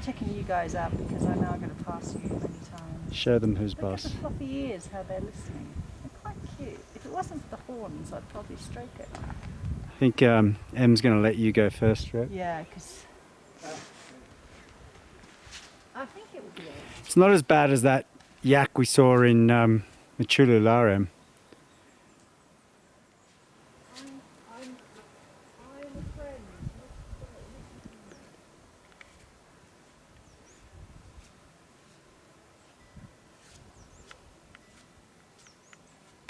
checking you guys out because I know I'm going to pass you many times. Show them who's Look boss. at the fluffy ears, how they're listening. They're quite cute. If it wasn't for the horns, I'd probably stroke it. I think Em's going to let you go first, right? Yeah, because I think it would be okay. It's not as bad as that yak we saw in Machulularem. I'm a friend.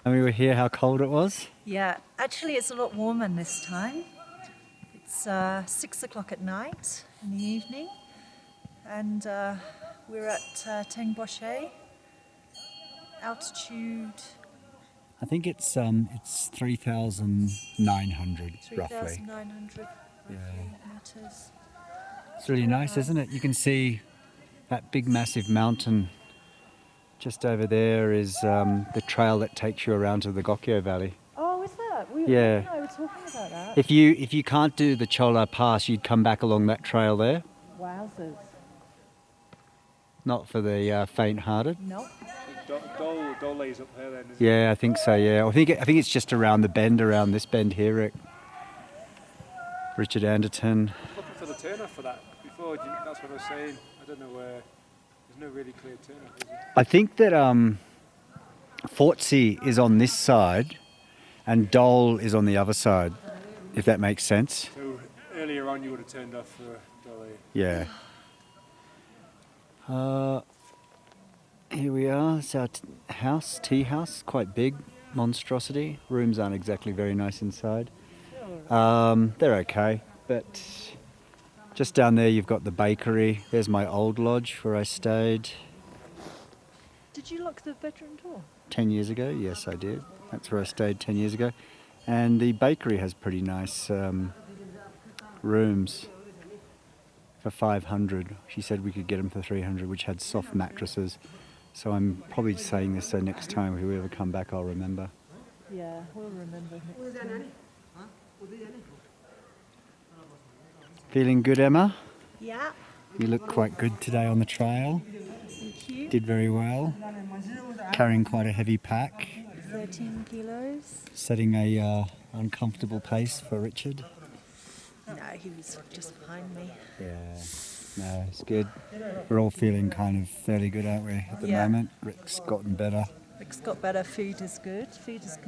And we were here, how cold it was. Yeah, actually it's a lot warmer this time. It's 6 o'clock at night in the evening, and we're at Tengboche, altitude I think it's 3,900 roughly. 3,900 meters. It's really nice, isn't it? You can see that big massive mountain. Just over there is the trail that takes you around to the Gokyo Valley. Oh, is that? Yeah. No, we're talking about that. If you can't do the Chola Pass, you'd come back along that trail there. Wowzers. Not for the faint-hearted. Nope. Dole lays up there then, isn't Yeah, I think so. Yeah, I think it's just around the bend, around this bend here, Rick. Richard Anderton. looking for the turnoff for that before. That's what I was saying. I don't know where. There's no really clear turnoff, is there? I think that Fortsy is on this side, and Dole is on the other side. If that makes sense. So earlier on, you would have turned off for Dole. Yeah. Here we are. It's our house, tea house, quite big, monstrosity. Rooms aren't exactly very nice inside. They're okay, but just down there you've got the bakery. There's my old lodge where I stayed Did you lock the bedroom door? 10 years ago. Yes, I did. That's where I stayed 10 years ago. And the bakery has pretty nice rooms for 500. She said we could get them for 300, which had soft mattresses. So I'm probably saying this so next time if we ever come back I'll remember. Yeah, we'll remember next time. Feeling good, Emma? Yeah, You look quite good today on the trail. thank you. Did very well. Carrying quite a heavy pack. 13 kilos. Setting a uncomfortable pace for Richard. No, he was just behind me. Yeah, no, it's good. We're all feeling kind of fairly good, aren't we, at the Yeah. moment? Rick's gotten better. Rick's got better. Food is good. Food is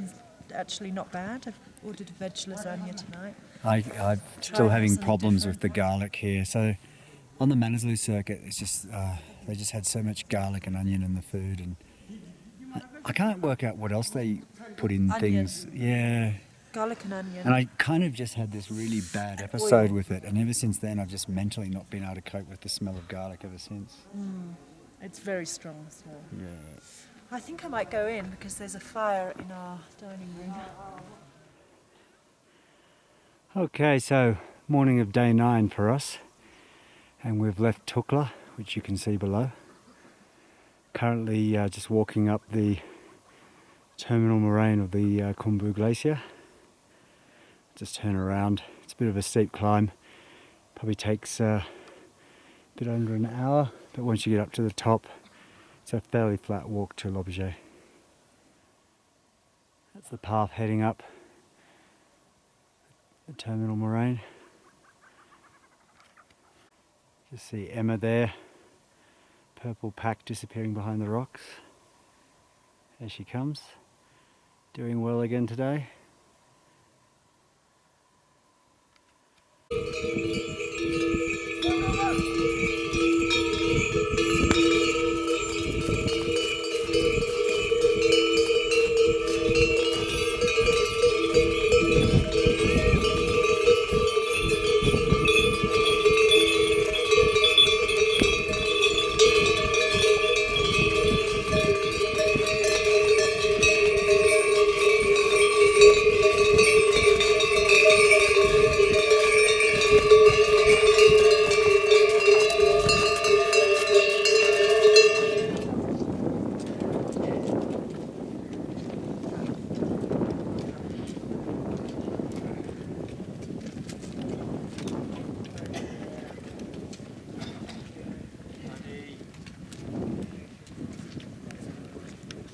actually not bad. I've ordered a veg lasagna tonight. I'm still Try having something problems different. with the garlic here. So on the Manaslu circuit, it's just they just had so much garlic and onion in the food, and I can't work out what else they put in Onion. things. Yeah. Garlic and onion. And I kind of just had this really bad episode with it, and ever since then I've just mentally not been able to cope with the smell of garlic ever since. It's very strong smell. Yeah. I think I might go in because there's a fire in our dining room. Okay, so morning of day 9 for us, and we've left Tukla, which you can see below. Currently just walking up the terminal moraine of the Khumbu Glacier. Just turn around. It's a bit of a steep climb. Probably takes bit under an hour, but once you get up to the top, it's a fairly flat walk to L'Objet. That's the path heading up the terminal moraine. Just see Emma there, purple pack disappearing behind the rocks. There she comes, doing well again today.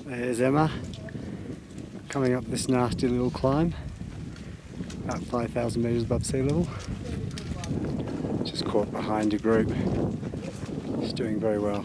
There's Emma, coming up this nasty little climb, about 5,000 metres above sea level. Just caught behind a group. She's doing very well.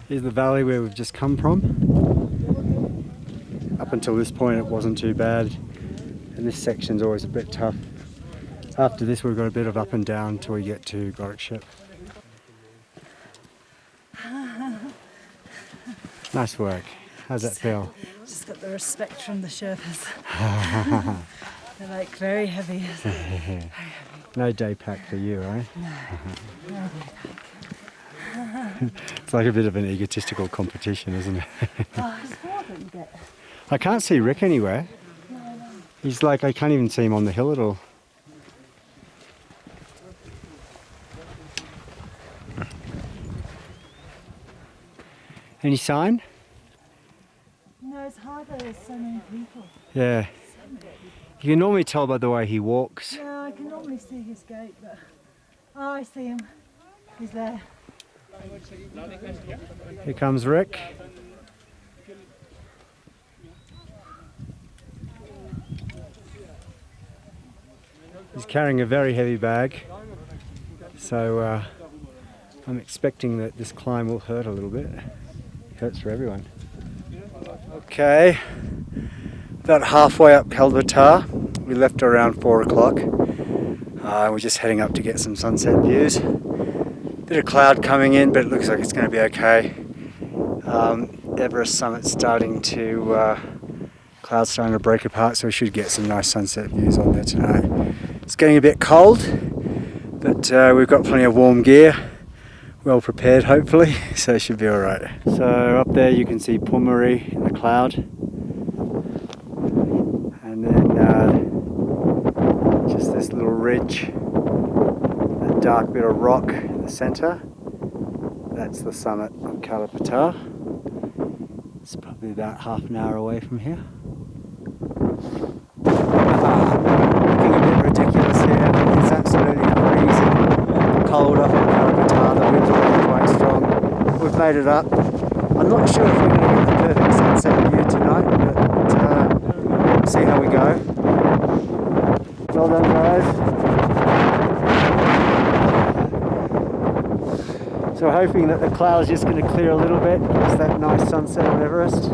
Here's the valley where we've just come from. Up until this point it wasn't too bad, and this section's always a bit tough. After this we've got a bit of up and down till we get to Gorokshep. Nice work. How's that feel? Just got the respect from the Sherpas. They're like very heavy. Very heavy. No day pack for you, right? No, no day pack. It's like a bit of an egotistical competition, isn't it? Oh, it's hard when you get. I can't see Rick anywhere. No, no. He's like, I can't even see him on the hill at all. Any sign? No, it's harder. There's so many people. Yeah. You can normally tell by the way he walks. Yeah, I can normally see his gait, but oh, I see him. He's there. Here comes Rick. He's carrying a very heavy bag, so I'm expecting that this climb will hurt a little bit. It hurts for everyone. Okay, about halfway up Kalbatar. We left around 4 o'clock. We're just heading up to get some sunset views. Bit of cloud coming in, but it looks like it's going to be okay. Everest summit's starting to, clouds starting to break apart, so we should get some nice sunset views on there tonight. It's getting a bit cold, but we've got plenty of warm gear, well prepared hopefully, so it should be alright. So up there you can see Pumari in the cloud, and then just this little ridge, a dark bit of rock in the centre. That's the summit of Kalapatar. It's probably about half an hour away from here. Looking a bit ridiculous here. It's absolutely freezing cold up in Kalapatar. The wind's really quite strong. We've made it up. I'm not sure if we're going to get the perfect sunset view tonight, but we'll see how we go. Well done, guys. So we're hoping that the cloud's just going to clear a little bit, give us that nice sunset of Everest.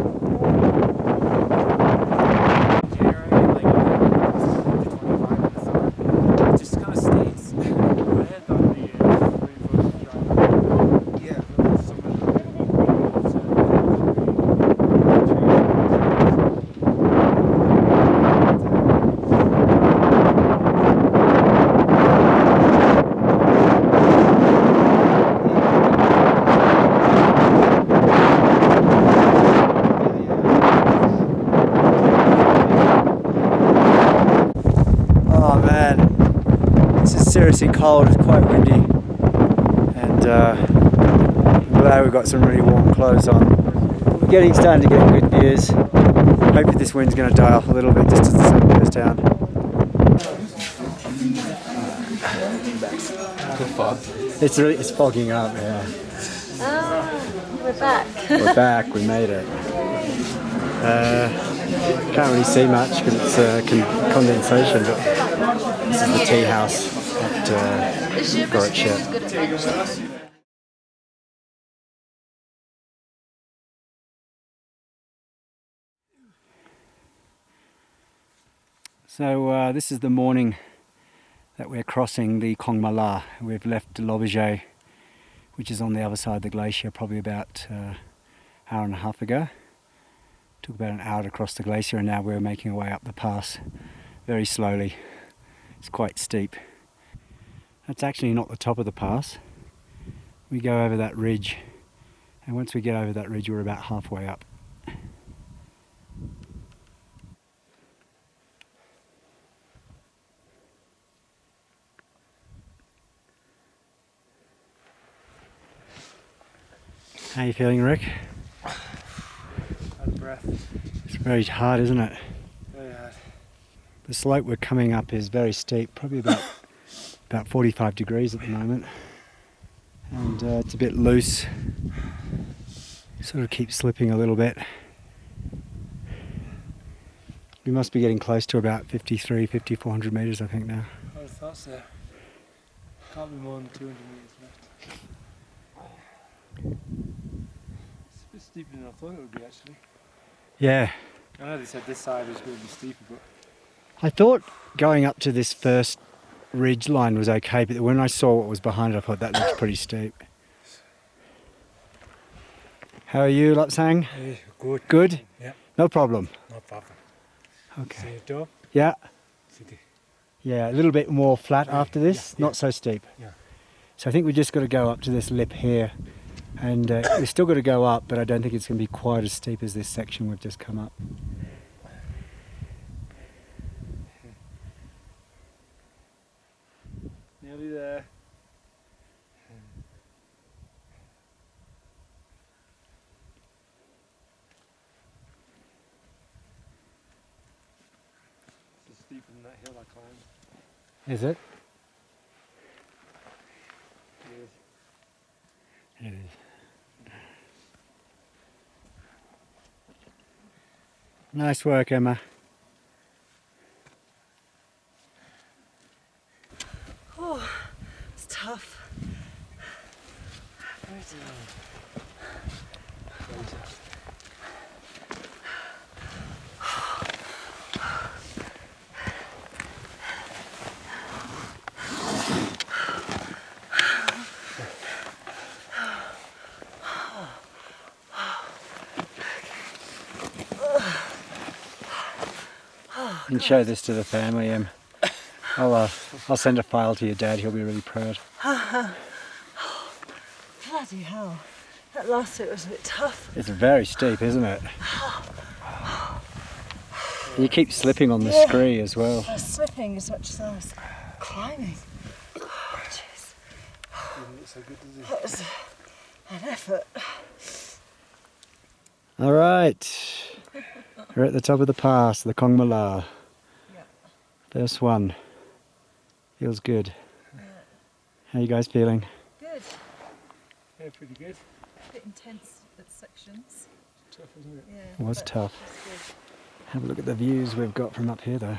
This is seriously cold, it's quite windy, and I'm glad we've got some really warm clothes on. We're starting to get good views. Hopefully this wind's going to die off a little bit just as the sun goes down. It's fogging up, yeah. We're back. We're back, we made it. Can't really see much because it's condensation, but this is the tea house at Goritshep. So this is the morning that we're crossing the Kongmala. We've left Lobije, which is on the other side of the glacier, probably about an hour and a half ago. Took about an hour to cross the glacier, and now we're making our way up the pass very slowly. It's quite steep. That's actually not the top of the pass. We go over that ridge, and once we get over that ridge we're about halfway up. How are you feeling, Rick? Out of breath. It's very hard, isn't it? Very hard. The slope we're coming up is very steep, probably about 45 degrees at the moment, and it's a bit loose. Sort of keeps slipping a little bit. We must be getting close to about 5,400 metres, I think, now. I thought so. Can't be more than 200 metres left. It's a bit steeper than I thought it would be, actually. Yeah. I know they said this side was going to be steeper, but I thought going up to this first ridge line was okay, but when I saw what was behind it, I thought that looks pretty steep. How are you, Lapsang? hey, good. Good? Yeah, No problem. no problem. Okay. See you top? Yeah. See the- Yeah, a little bit more flat after this, yeah. not so steep. Yeah. So I think we just got to go up to this lip here, and we've still got to go up, but I don't think it's going to be quite as steep as this section we've just come up. Nearly there. It's steeper than that hill I climbed. Is it? It is. It is. Nice work, Emma. Oh, it's tough. Very tough. You can show this to the family, Em. I'll send a file to your dad, he'll be really proud. Bloody hell. That last bit was a bit tough. It's very steep, isn't it? You keep slipping on the scree as well. I was slipping as much as I was climbing. Oh, jeez. Didn't look so good, does it? That was an effort. All right, we're at the top of the pass, the Kongmala. Yeah. First one. Feels good. Yeah. How are you guys feeling? Good. Yeah, pretty good. A bit intense at sections. Tough, isn't it? Yeah. It was but tough. it's good. Have a look at the views we've got from up here though.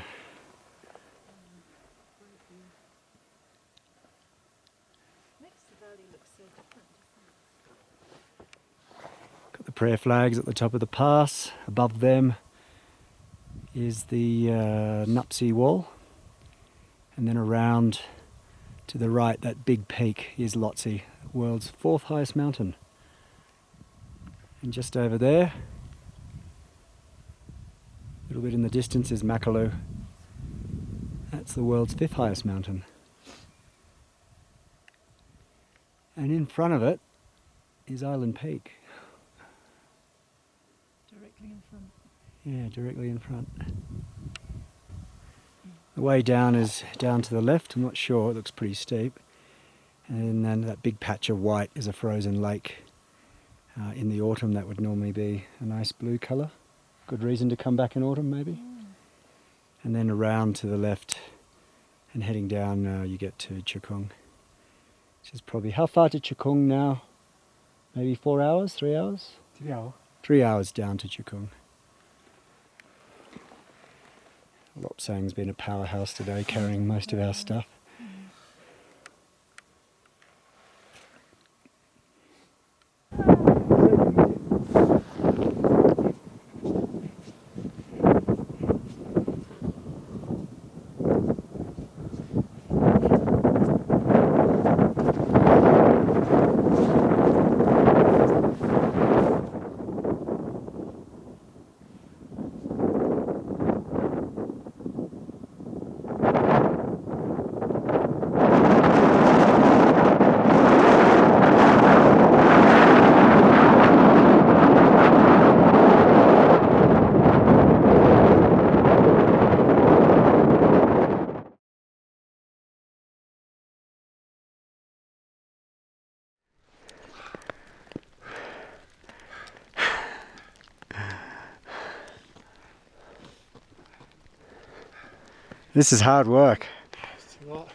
Makes the valley look so different. Got the prayer flags at the top of the pass. Above them is the Nuptse wall. And then around to the right, that big peak is Lhotse, the world's 4th highest mountain. And just over there, a little bit in the distance, is Makalu. That's the world's 5th highest mountain. And in front of it is Island Peak. Directly in front. Yeah, directly in front. The way down is down to the left, I'm not sure, it looks pretty steep. And then that big patch of white is a frozen lake. In the autumn that would normally be a nice blue colour. Good reason to come back in autumn maybe. And then around to the left and heading down you get to Chukung. Which is probably, how far to Chukung now? Maybe 4 hours, 3 hours? 3 hours. 3 hours down to Chukung. Lopsang's been a powerhouse today, carrying most of our stuff. This is hard work. It's a lot.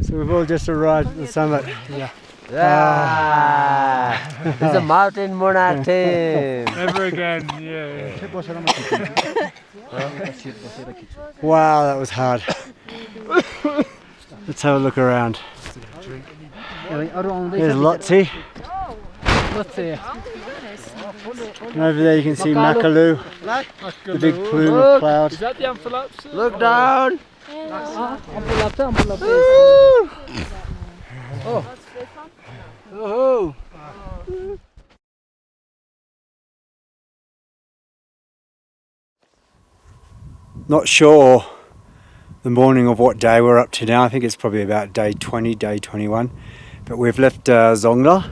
So we've all just arrived at the summit. Yeah. It's a mountain monarchy. Never again, yeah. Wow, that was hard. Let's have a look around. There's Lotzi. And over there you can see Makalu, the big plume of cloud. Is that the Amphilaps? Look down. Oh. Not sure the morning of what day we're up to now. I think it's probably about day 20, day 21. But we've left Zongla,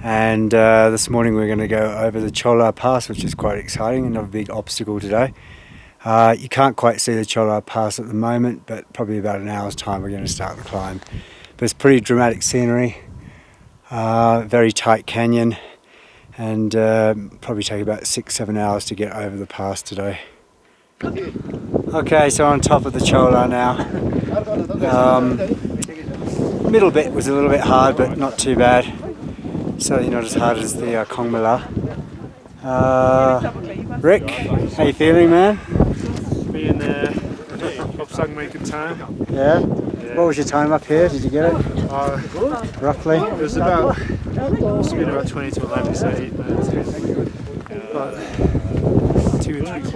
and this morning we're going to go over the Chola Pass, which is quite exciting, another big obstacle today. You can't quite see the Chola Pass at the moment, but probably about an hour's time we're going to start the climb. But it's pretty dramatic scenery, very tight canyon, and probably take about 6-7 hours to get over the pass today. Okay, so on top of the Chola now. Middle bit was a little bit hard, but not too bad. Certainly not as hard as the Kongmala. Rick, how you feeling, man? Me and Lopsang making time. Yeah? What was your time up here? Did you get it? Roughly? It was about, must have been about 20 to 11, so 8 minutes. About 2 or 3 hours.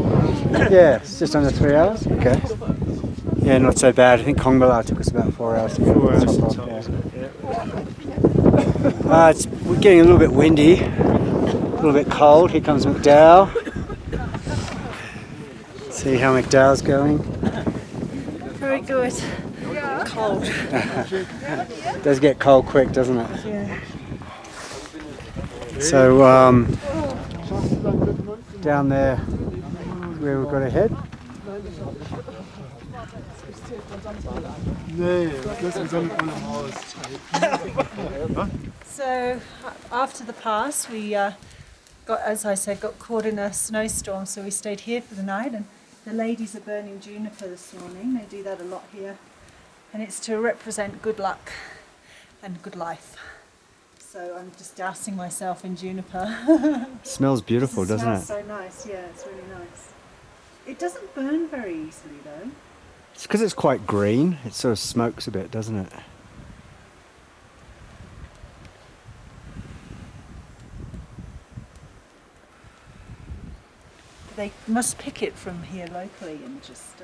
Yeah, it's just under 3 hours. Okay. Yeah, not so bad. I think Kongmala took us about 4 hours to get 4 hours to the to top. yeah. We're getting a little bit windy, a little bit cold. Here comes McDowell. See how McDowell's going. Very good. Cold. It does get cold quick, doesn't it? Yeah. So down there where we've got to head. So after the pass, we got, as I said, got caught in a snowstorm, so we stayed here for the night. And the ladies are burning juniper this morning. They do that a lot here, and it's to represent good luck and good life. So I'm just dousing myself in juniper. Smells beautiful, doesn't it? Smells so nice. Yeah, it's really nice. It doesn't burn very easily though. It's because it's quite green. It sort of smokes a bit, doesn't it? They must pick it from here locally and just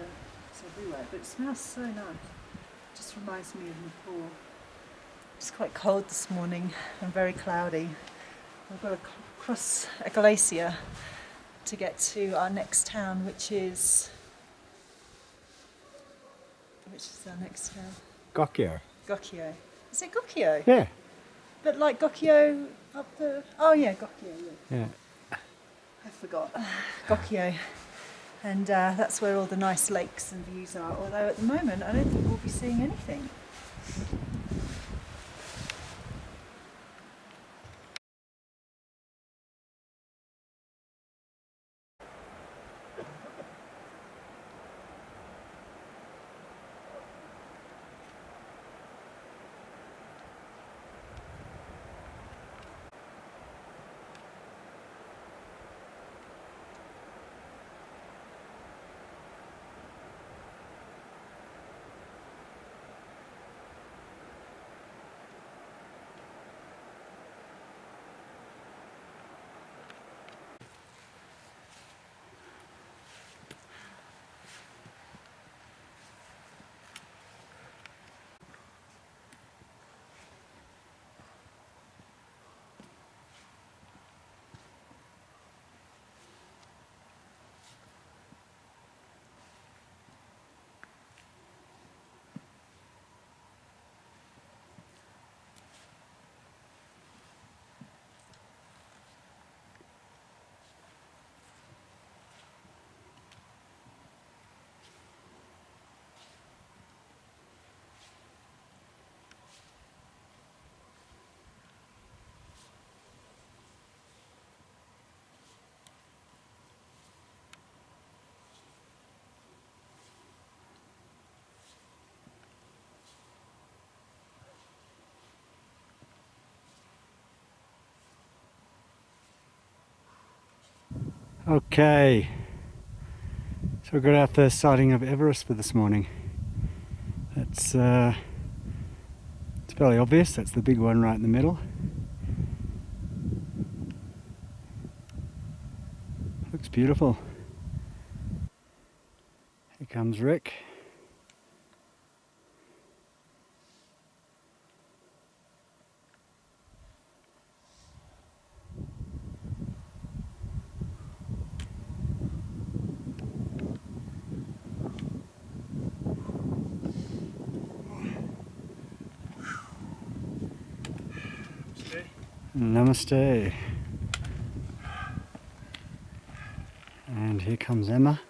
it's everywhere. But it smells so nice. It just reminds me of Nepal. It's quite cold this morning and very cloudy. We've got to cross a glacier to get to our next town, which is which is our next town. Gokyo. Gokyo. Is it Gokyo? Yeah. But like Gokyo up the... Oh yeah, Gokyo, yeah. Yeah. I forgot. Gokyo. And that's where all the nice lakes and views are. Although at the moment, I don't think we'll be seeing anything. Okay, so we got our first sighting of Everest for this morning. That's it's fairly obvious. That's the big one right in the middle. Looks beautiful. Here comes Rick. Namaste. And here comes Emma.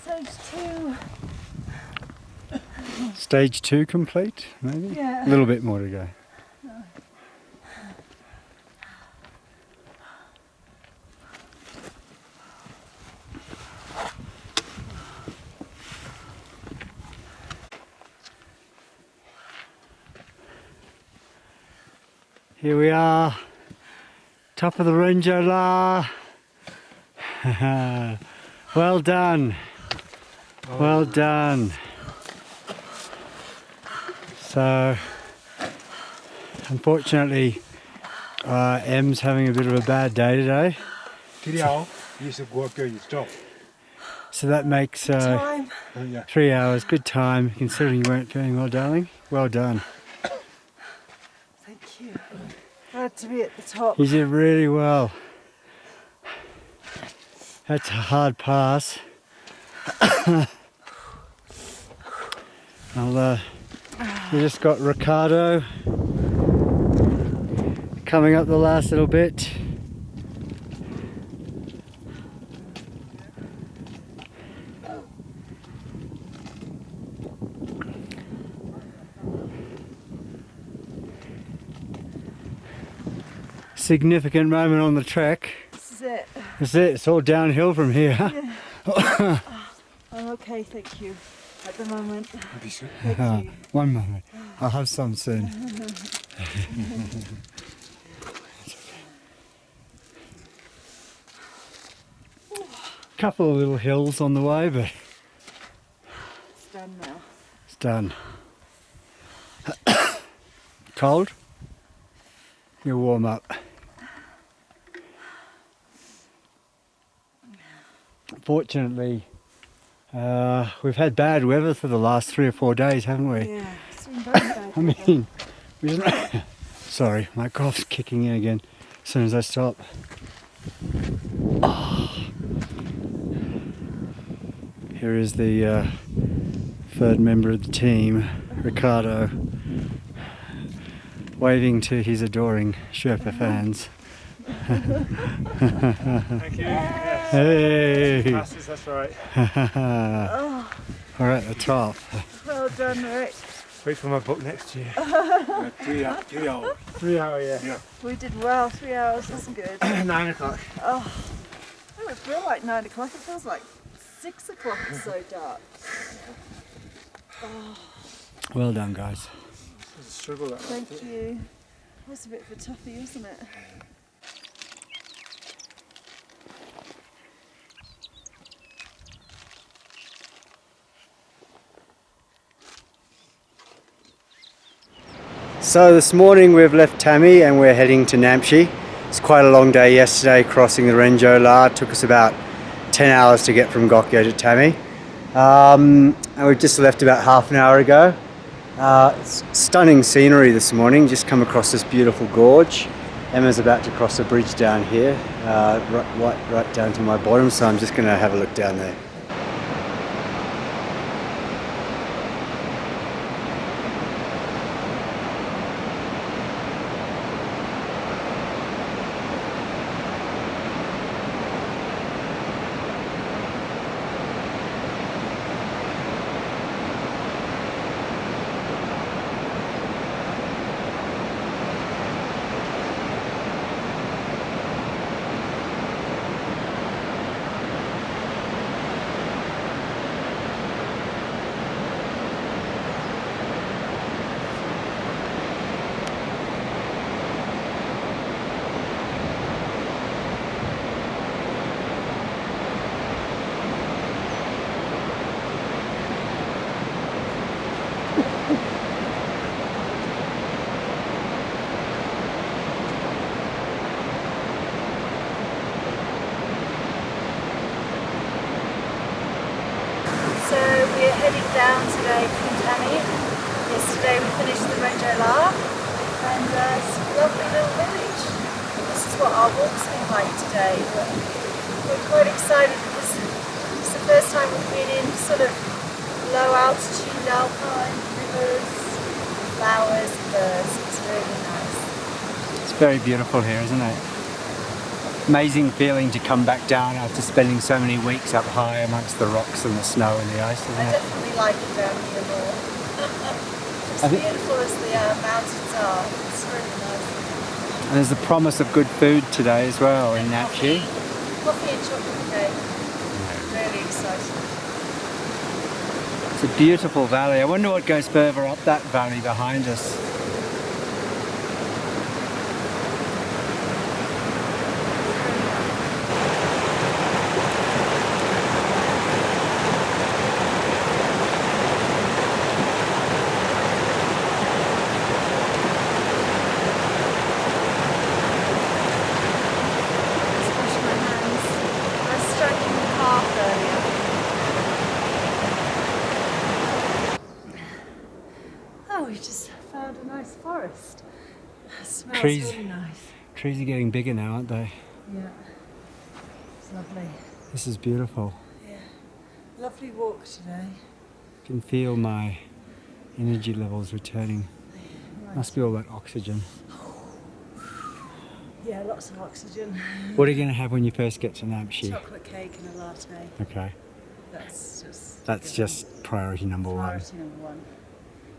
Stage 2. Stage 2 complete, maybe? Yeah. A little bit more to go. Here we are, top of the Renjola. Well done. Well done. So, unfortunately, Em's having a bit of a bad day today. So that makes 3 hours. Good time, considering you weren't feeling well, darling. Well done. Thank you. Glad to be at the top. You did really well. That's a hard pass. We just got Ricardo coming up the last little bit. Significant moment on the trek. This is it. That's it, it's all downhill from here. Yeah. okay, thank you. At the moment. One moment. I'll have some soon. Couple of little hills on the way, but It's done now. it's done. Cold? You'll warm up. Fortunately, we've had bad weather for the last 3 or 4 days, haven't we? Yeah, it's been very bad. I mean, we didn't... Sorry, my cough's kicking in again as soon as I stop. Here is the third member of the team, Ricardo, waving to his adoring Sherpa fans. Thank you. Yes. Hey! Passes, that's right. We're at the top. Well done, Rick. Wait for my book next year. 3 hours. 3 hour, yeah. We did well, 3 hours, that's good. 9 o'clock. Oh, it doesn't feel like 9 o'clock, it feels like 6 o'clock, it's so dark. Oh, Well done, guys. It's a struggle that thank you. It was a bit of a toughie, wasn't it? So this morning we've left Tammy and we're heading to Namche. It's quite a long day yesterday crossing the Renjo La. It took us about 10 hours to get from Gokyo to Tammy. And we've just left about half an hour ago. It's stunning scenery this morning, just come across this beautiful gorge. Emma's about to cross a bridge down here, right down to my bottom, so I'm just going to have a look down there. So we're heading down today from Tammy. Yesterday we finished the Renjo La and it's a lovely little village. This is what our walk's been like today. We're quite excited because it's the first time we've been in sort of low altitude alpine rivers, flowers, birds. It's really nice. It's very beautiful here, isn't it? Amazing feeling to come back down after spending so many weeks up high amongst the rocks and the snow and the ice, isn't I it? definitely like it down here more. As beautiful as the mountains are, it's really nice. And there's the promise of good food today as well in Namche. Coffee and chocolate cake. Really exciting. It's a beautiful valley. I wonder what goes further up that valley behind us. Oh, we just found a nice forest. It smells Trees. really nice. Trees are getting bigger now, aren't they? Yeah, it's lovely. This is beautiful. Yeah, lovely walk today. I can feel my energy levels returning. Must be all that oxygen. Yeah, lots of oxygen. What are you going to have when you first get to Namche? Chocolate cake and a latte. Okay. That's just priority number one. priority number one.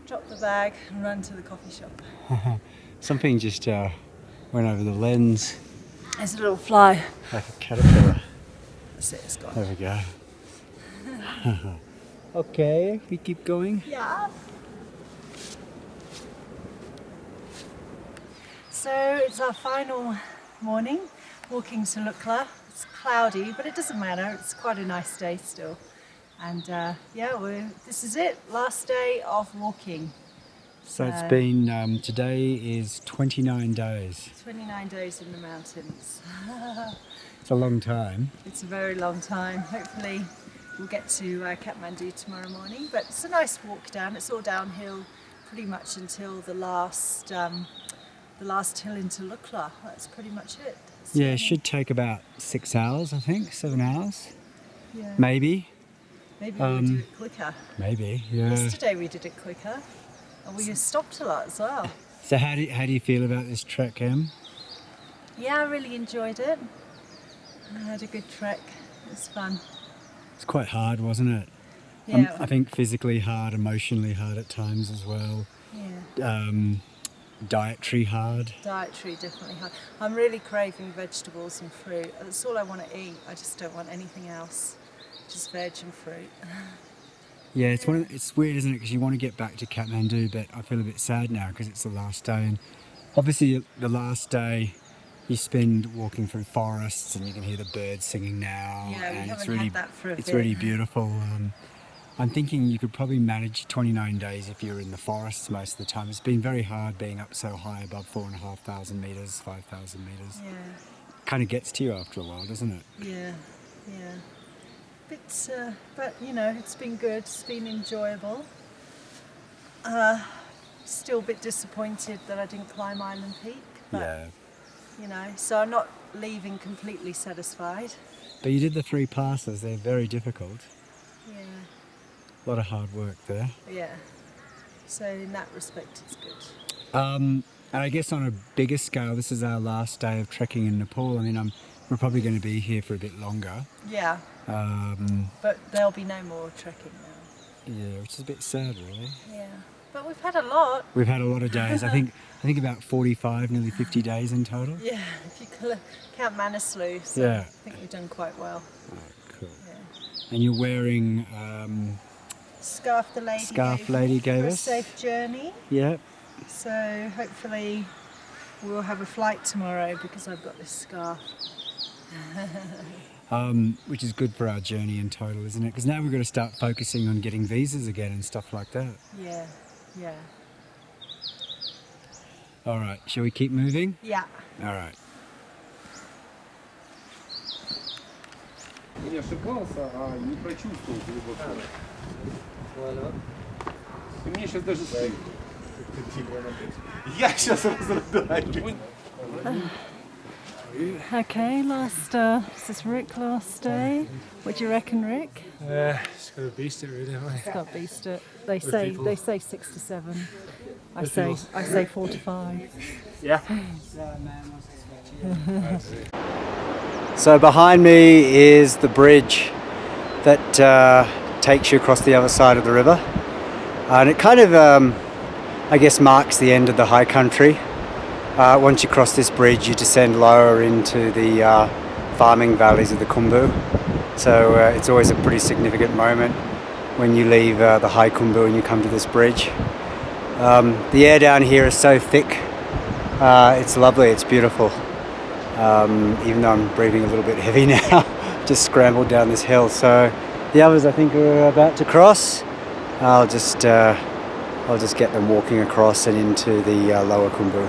Drop the bag and run to the coffee shop. Something just went over the lens There's a little fly. like a caterpillar. That's it, it's gone. There we go. Okay, we keep going. Yeah. So it's our final morning walking to Lukla. It's cloudy, but it doesn't matter. It's quite a nice day still. And this is it. Last day of walking. So it's been, today is 29 days. 29 days in the mountains. It's a long time. It's a very long time. Hopefully we'll get to Kathmandu tomorrow morning. But it's a nice walk down. It's all downhill pretty much until the last hill into Lukla. That's pretty much it. Yeah, it should take about 6 hours, I think, 7 hours. Yeah. Maybe. Maybe we'll do it quicker. Maybe, yeah. Yesterday we did it quicker. And we stopped a lot as well. So how do you feel about this trek, Em? Yeah, I really enjoyed it. I had a good trek. It was fun. It's quite hard, wasn't it? Yeah. I think physically hard, emotionally hard at times as well. Yeah. Dietary hard. Dietary, definitely hard. I'm really craving vegetables and fruit. That's all I want to eat. I just don't want anything else. Just veg and fruit. Yeah, it's weird, isn't it? Because you want to get back to Kathmandu, but I feel a bit sad now because it's the last day. And obviously, the last day you spend walking through forests, and you can hear the birds singing now. Yeah, we and haven't it's really, had that for a it's bit. really beautiful. I'm thinking you could probably manage 29 days if you're in the forests most of the time. It's been very hard being up so high above 4,500 metres, 5,000 metres. Yeah. Kind of gets to you after a while, doesn't it? Yeah, yeah. But you know, it's been good. It's been enjoyable. Still a bit disappointed that I didn't climb Island Peak. But, Yeah. you know, so I'm not leaving completely satisfied. But you did the 3 passes. They're very difficult. Yeah. A lot of hard work there. Yeah. So in that respect, it's good. And I guess on a bigger scale, this is our last day of trekking in Nepal. I mean, we're probably going to be here for a bit longer. Yeah. But there'll be no more trekking now. Yeah, which is a bit sad, really. Yeah. But we've had a lot. We've had a lot of days. I think about 45, nearly 50 days in total. Yeah, if you count Manaslu, so Yeah. I think we've done quite well. Oh, cool. Yeah. And you're wearing Scarf the lady gave for us. a safe journey. Yeah. So hopefully we'll have a flight tomorrow because I've got this scarf. Which is good for our journey in total, isn't it? Because now we've got to start focusing on getting visas again and stuff like that. Yeah, yeah. All right, shall we keep moving? Yeah. All right. Не ошибался, а не прочувствовал глубоко. И мне сейчас даже стыдно. Я сейчас разрыдаю. Okay, this is Rick last day. What do you reckon, Rick? It's got to beast it, really, haven't It's got to beast it. They say 6 to 7. I say 4 to 5. Yeah. So behind me is the bridge that takes you across the other side of the river, and it kind of I guess marks the end of the high country. Once you cross this bridge, you descend lower into the farming valleys of the Khumbu. So it's always a pretty significant moment when you leave the high Khumbu and you come to this bridge. The air down here is so thick. It's lovely, it's beautiful. Even though I'm breathing a little bit heavy now, just scrambled down this hill. So the others I think are about to cross. I'll just get them walking across and into the lower Khumbu.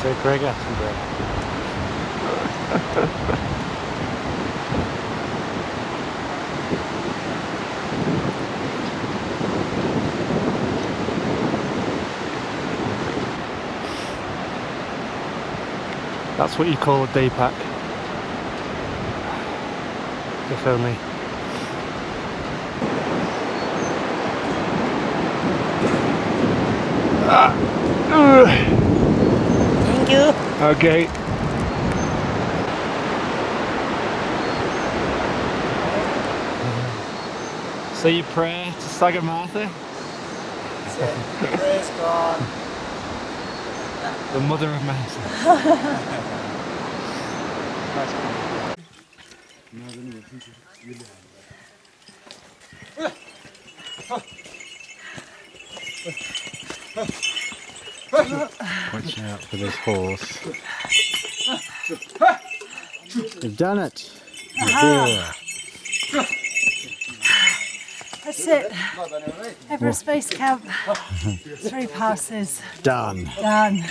So Greg Attenborough. That's what you call a day pack. If only. Thank you. Okay. So your prayer to Sagarmatha? The prayer's gone. The mother of Mount. Watch out for this horse. You've done it. You're here. That's it. Everest Base Camp. 3 passes. Done. Done.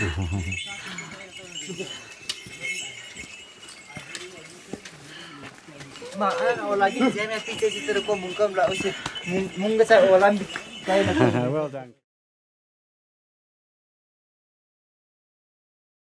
Well done.